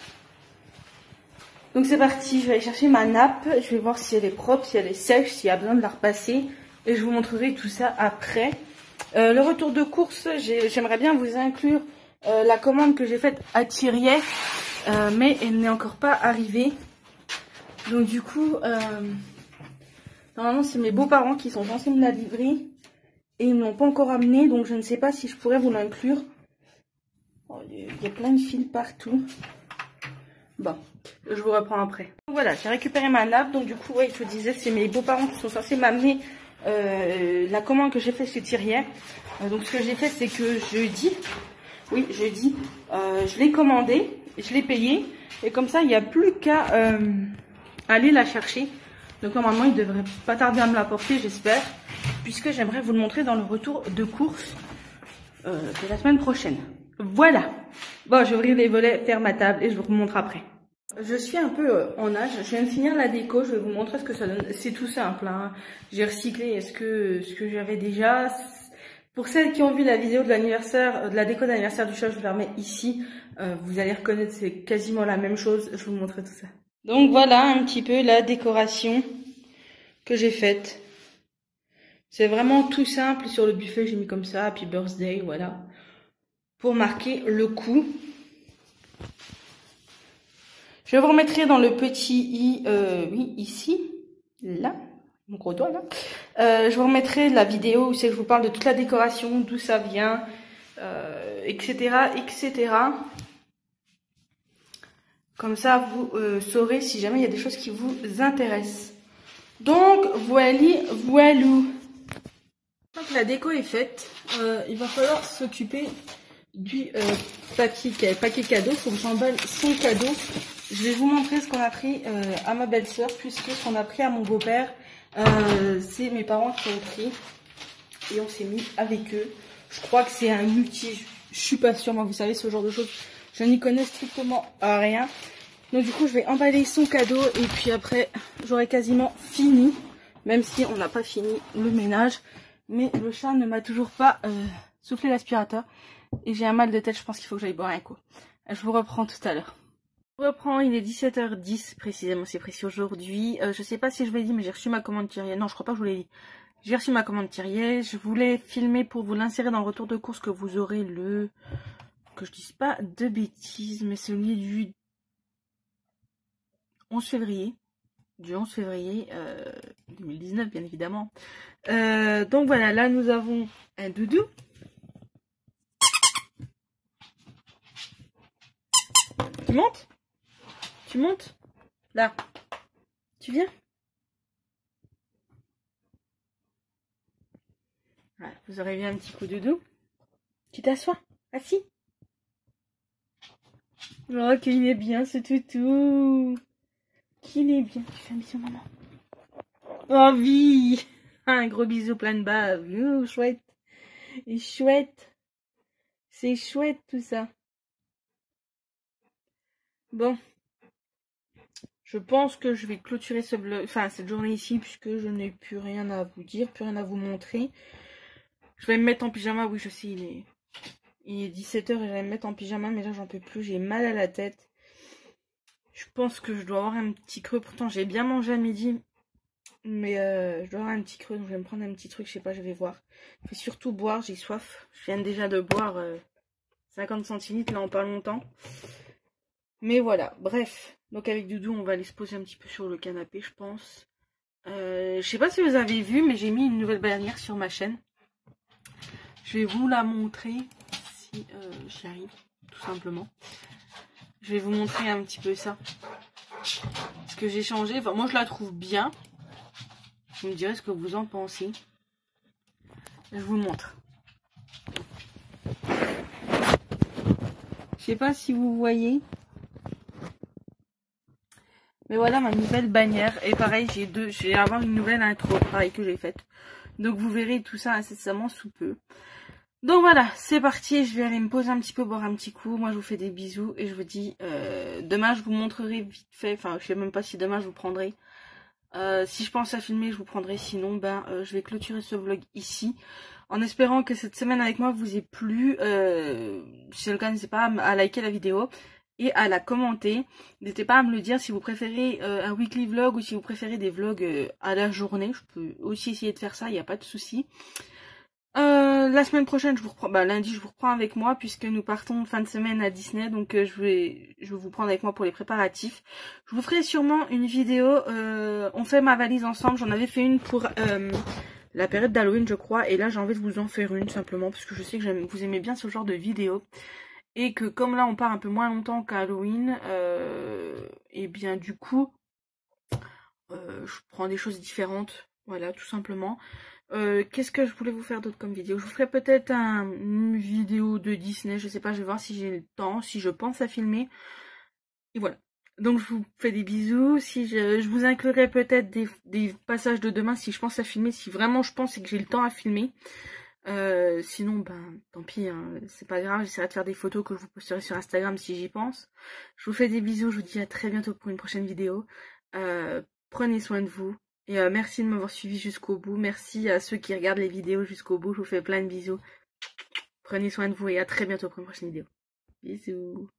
Donc c'est parti, je vais aller chercher ma nappe. Je vais voir si elle est propre, si elle est sèche, s'il y a besoin de la repasser. Et je vous montrerai tout ça après. Le retour de course, j'aimerais bien vous inclure la commande que j'ai faite à Thiriet, mais elle n'est encore pas arrivée. Donc du coup, normalement c'est mes beaux-parents qui sont censés me la livrer et ils ne l'ont pas encore amenée, donc je ne sais pas si je pourrais vous l'inclure. Oh, il y a plein de fils partout. Bon, je vous reprends après. Donc voilà, j'ai récupéré ma nappe, donc du coup, ouais, je vous disais, c'est mes beaux-parents qui sont censés m'amener la commande que j'ai faite chez Thiriet. Donc ce que j'ai fait, c'est que jeudi, je l'ai commandé, je l'ai payé, et comme ça, il n'y a plus qu'à aller la chercher. Donc normalement, il devrait pas tarder à me l'apporter, j'espère, puisque j'aimerais vous le montrer dans le retour de course de la semaine prochaine. Voilà. Bon, je vais ouvrir les volets, faire ma table et je vous montre après. Je suis un peu en nage. Je viens de finir la déco. Je vais vous montrer ce que ça donne. C'est tout simple, hein. J'ai recyclé ce que j'avais déjà. Pour celles qui ont vu la vidéo de l'anniversaire, de la déco d'anniversaire du chat, je vous la remets ici. Vous allez reconnaître, c'est quasiment la même chose. Je vous montrerai tout ça. Donc voilà un petit peu la décoration que j'ai faite. C'est vraiment tout simple. Sur le buffet, j'ai mis comme ça, Happy Birthday, voilà. Pour marquer le coup. Je vous remettrai dans le petit i, oui, ici, là, mon gros doigt là. Je vous remettrai la vidéo où c'est que je vous parle de toute la décoration, d'où ça vient, etc., etc. Comme ça, vous saurez si jamais il y a des choses qui vous intéressent. Donc, voilou. Donc, la déco est faite. Il va falloir s'occuper du paquet cadeau. Il faut que j'emballe son cadeau. Je vais vous montrer ce qu'on a pris à ma belle-sœur, puisque ce qu'on a pris à mon beau-père, c'est mes parents qui ont pris. Et on s'est mis avec eux. Je crois que c'est un outil. Je suis pas sûre, moi, vous savez, ce genre de choses, je n'y connais strictement rien. Donc du coup, je vais emballer son cadeau et puis après, j'aurai quasiment fini. Même si on n'a pas fini le ménage. Mais le chat ne m'a toujours pas soufflé l'aspirateur. Et j'ai un mal de tête, je pense qu'il faut que j'aille boire un coup. Je vous reprends tout à l'heure. Je reprends, il est 17h10 précisément, c'est précis aujourd'hui. Je sais pas si je vous l'ai dit, mais j'ai reçu ma commande Thiriet. Non, je crois pas que je vous l'ai dit. J'ai reçu ma commande Thiriet. Je voulais filmer pour vous l'insérer dans le retour de course que vous aurez le... Que je dise pas de bêtises, mais celui du 11 février. Du 11 février 2019, bien évidemment. Donc voilà, là nous avons un doudou. Tu montes? Tu montes? Là. Tu viens? Voilà, vous aurez vu un petit coup de doudou. Tu t'assois? Assis? Oh, qu'il est bien ce toutou. Qu'il est bien. Tu fais un bisou, maman. Oh, oui. Un gros bisou plein de bave. Oh, chouette. Et chouette. C'est chouette tout ça. Bon. Je pense que je vais clôturer ce vlog, enfin cette journée ici, puisque je n'ai plus rien à vous dire, plus rien à vous montrer. Je vais me mettre en pyjama, oui je sais, il est 17h et je vais me mettre en pyjama, mais là j'en peux plus, j'ai mal à la tête. Je pense que je dois avoir un petit creux, pourtant j'ai bien mangé à midi, mais je dois avoir un petit creux, donc je vais me prendre un petit truc, je sais pas, je vais voir. Je vais surtout boire, j'ai soif, je viens déjà de boire 50 centilitres là en pas longtemps. Mais voilà, bref. Donc avec Doudou, on va aller se poser un petit peu sur le canapé, je pense. Je sais pas si vous avez vu, mais j'ai mis une nouvelle bannière sur ma chaîne. Je vais vous la montrer, si j'y arrive, tout simplement. Je vais vous montrer un petit peu ça. Ce que j'ai changé, enfin moi je la trouve bien. Vous me direz ce que vous en pensez. Je vous montre. Je sais pas si vous voyez. Mais voilà ma nouvelle bannière. Et pareil, je vais avoir une nouvelle intro, pareil, que j'ai faite. Donc vous verrez tout ça incessamment sous peu. Donc voilà, c'est parti. Je vais aller me poser un petit peu, boire un petit coup. Moi, je vous fais des bisous. Et je vous dis, demain, je vous montrerai vite fait. Enfin, je sais même pas si demain, je vous prendrai. Si je pense à filmer, je vous prendrai. Sinon, je vais clôturer ce vlog ici. En espérant que cette semaine avec moi vous ait plu. Si c'est le cas, n'hésitez pas à liker la vidéo. Et à la commenter. N'hésitez pas à me le dire si vous préférez un weekly vlog ou si vous préférez des vlogs à la journée. Je peux aussi essayer de faire ça, il n'y a pas de souci. La semaine prochaine, je vous reprends, lundi, je vous reprends avec moi puisque nous partons fin de semaine à Disney, donc je vais vous prendre avec moi pour les préparatifs. Je vous ferai sûrement une vidéo, on fait ma valise ensemble, j'en avais fait une pour la période d'Halloween je crois, et là j'ai envie de vous en faire une simplement parce que je sais que vous aimez bien ce genre de vidéo. Et que comme là on part un peu moins longtemps qu'à Halloween, et bien du coup, je prends des choses différentes, voilà tout simplement. Qu'est-ce que je voulais vous faire d'autre comme vidéo? Je vous ferai peut-être une vidéo de Disney, je sais pas, je vais voir si j'ai le temps, si je pense à filmer. Et voilà. Donc je vous fais des bisous, si je vous inclurai peut-être des passages de demain si je pense à filmer, si vraiment je pense et que j'ai le temps à filmer. Sinon, tant pis, hein, c'est pas grave, j'essaierai de faire des photos que je vous posterai sur Instagram si j'y pense. Je vous fais des bisous, je vous dis à très bientôt pour une prochaine vidéo. Prenez soin de vous. Et merci de m'avoir suivi jusqu'au bout. Merci à ceux qui regardent les vidéos jusqu'au bout. Je vous fais plein de bisous. Prenez soin de vous et à très bientôt pour une prochaine vidéo. Bisous.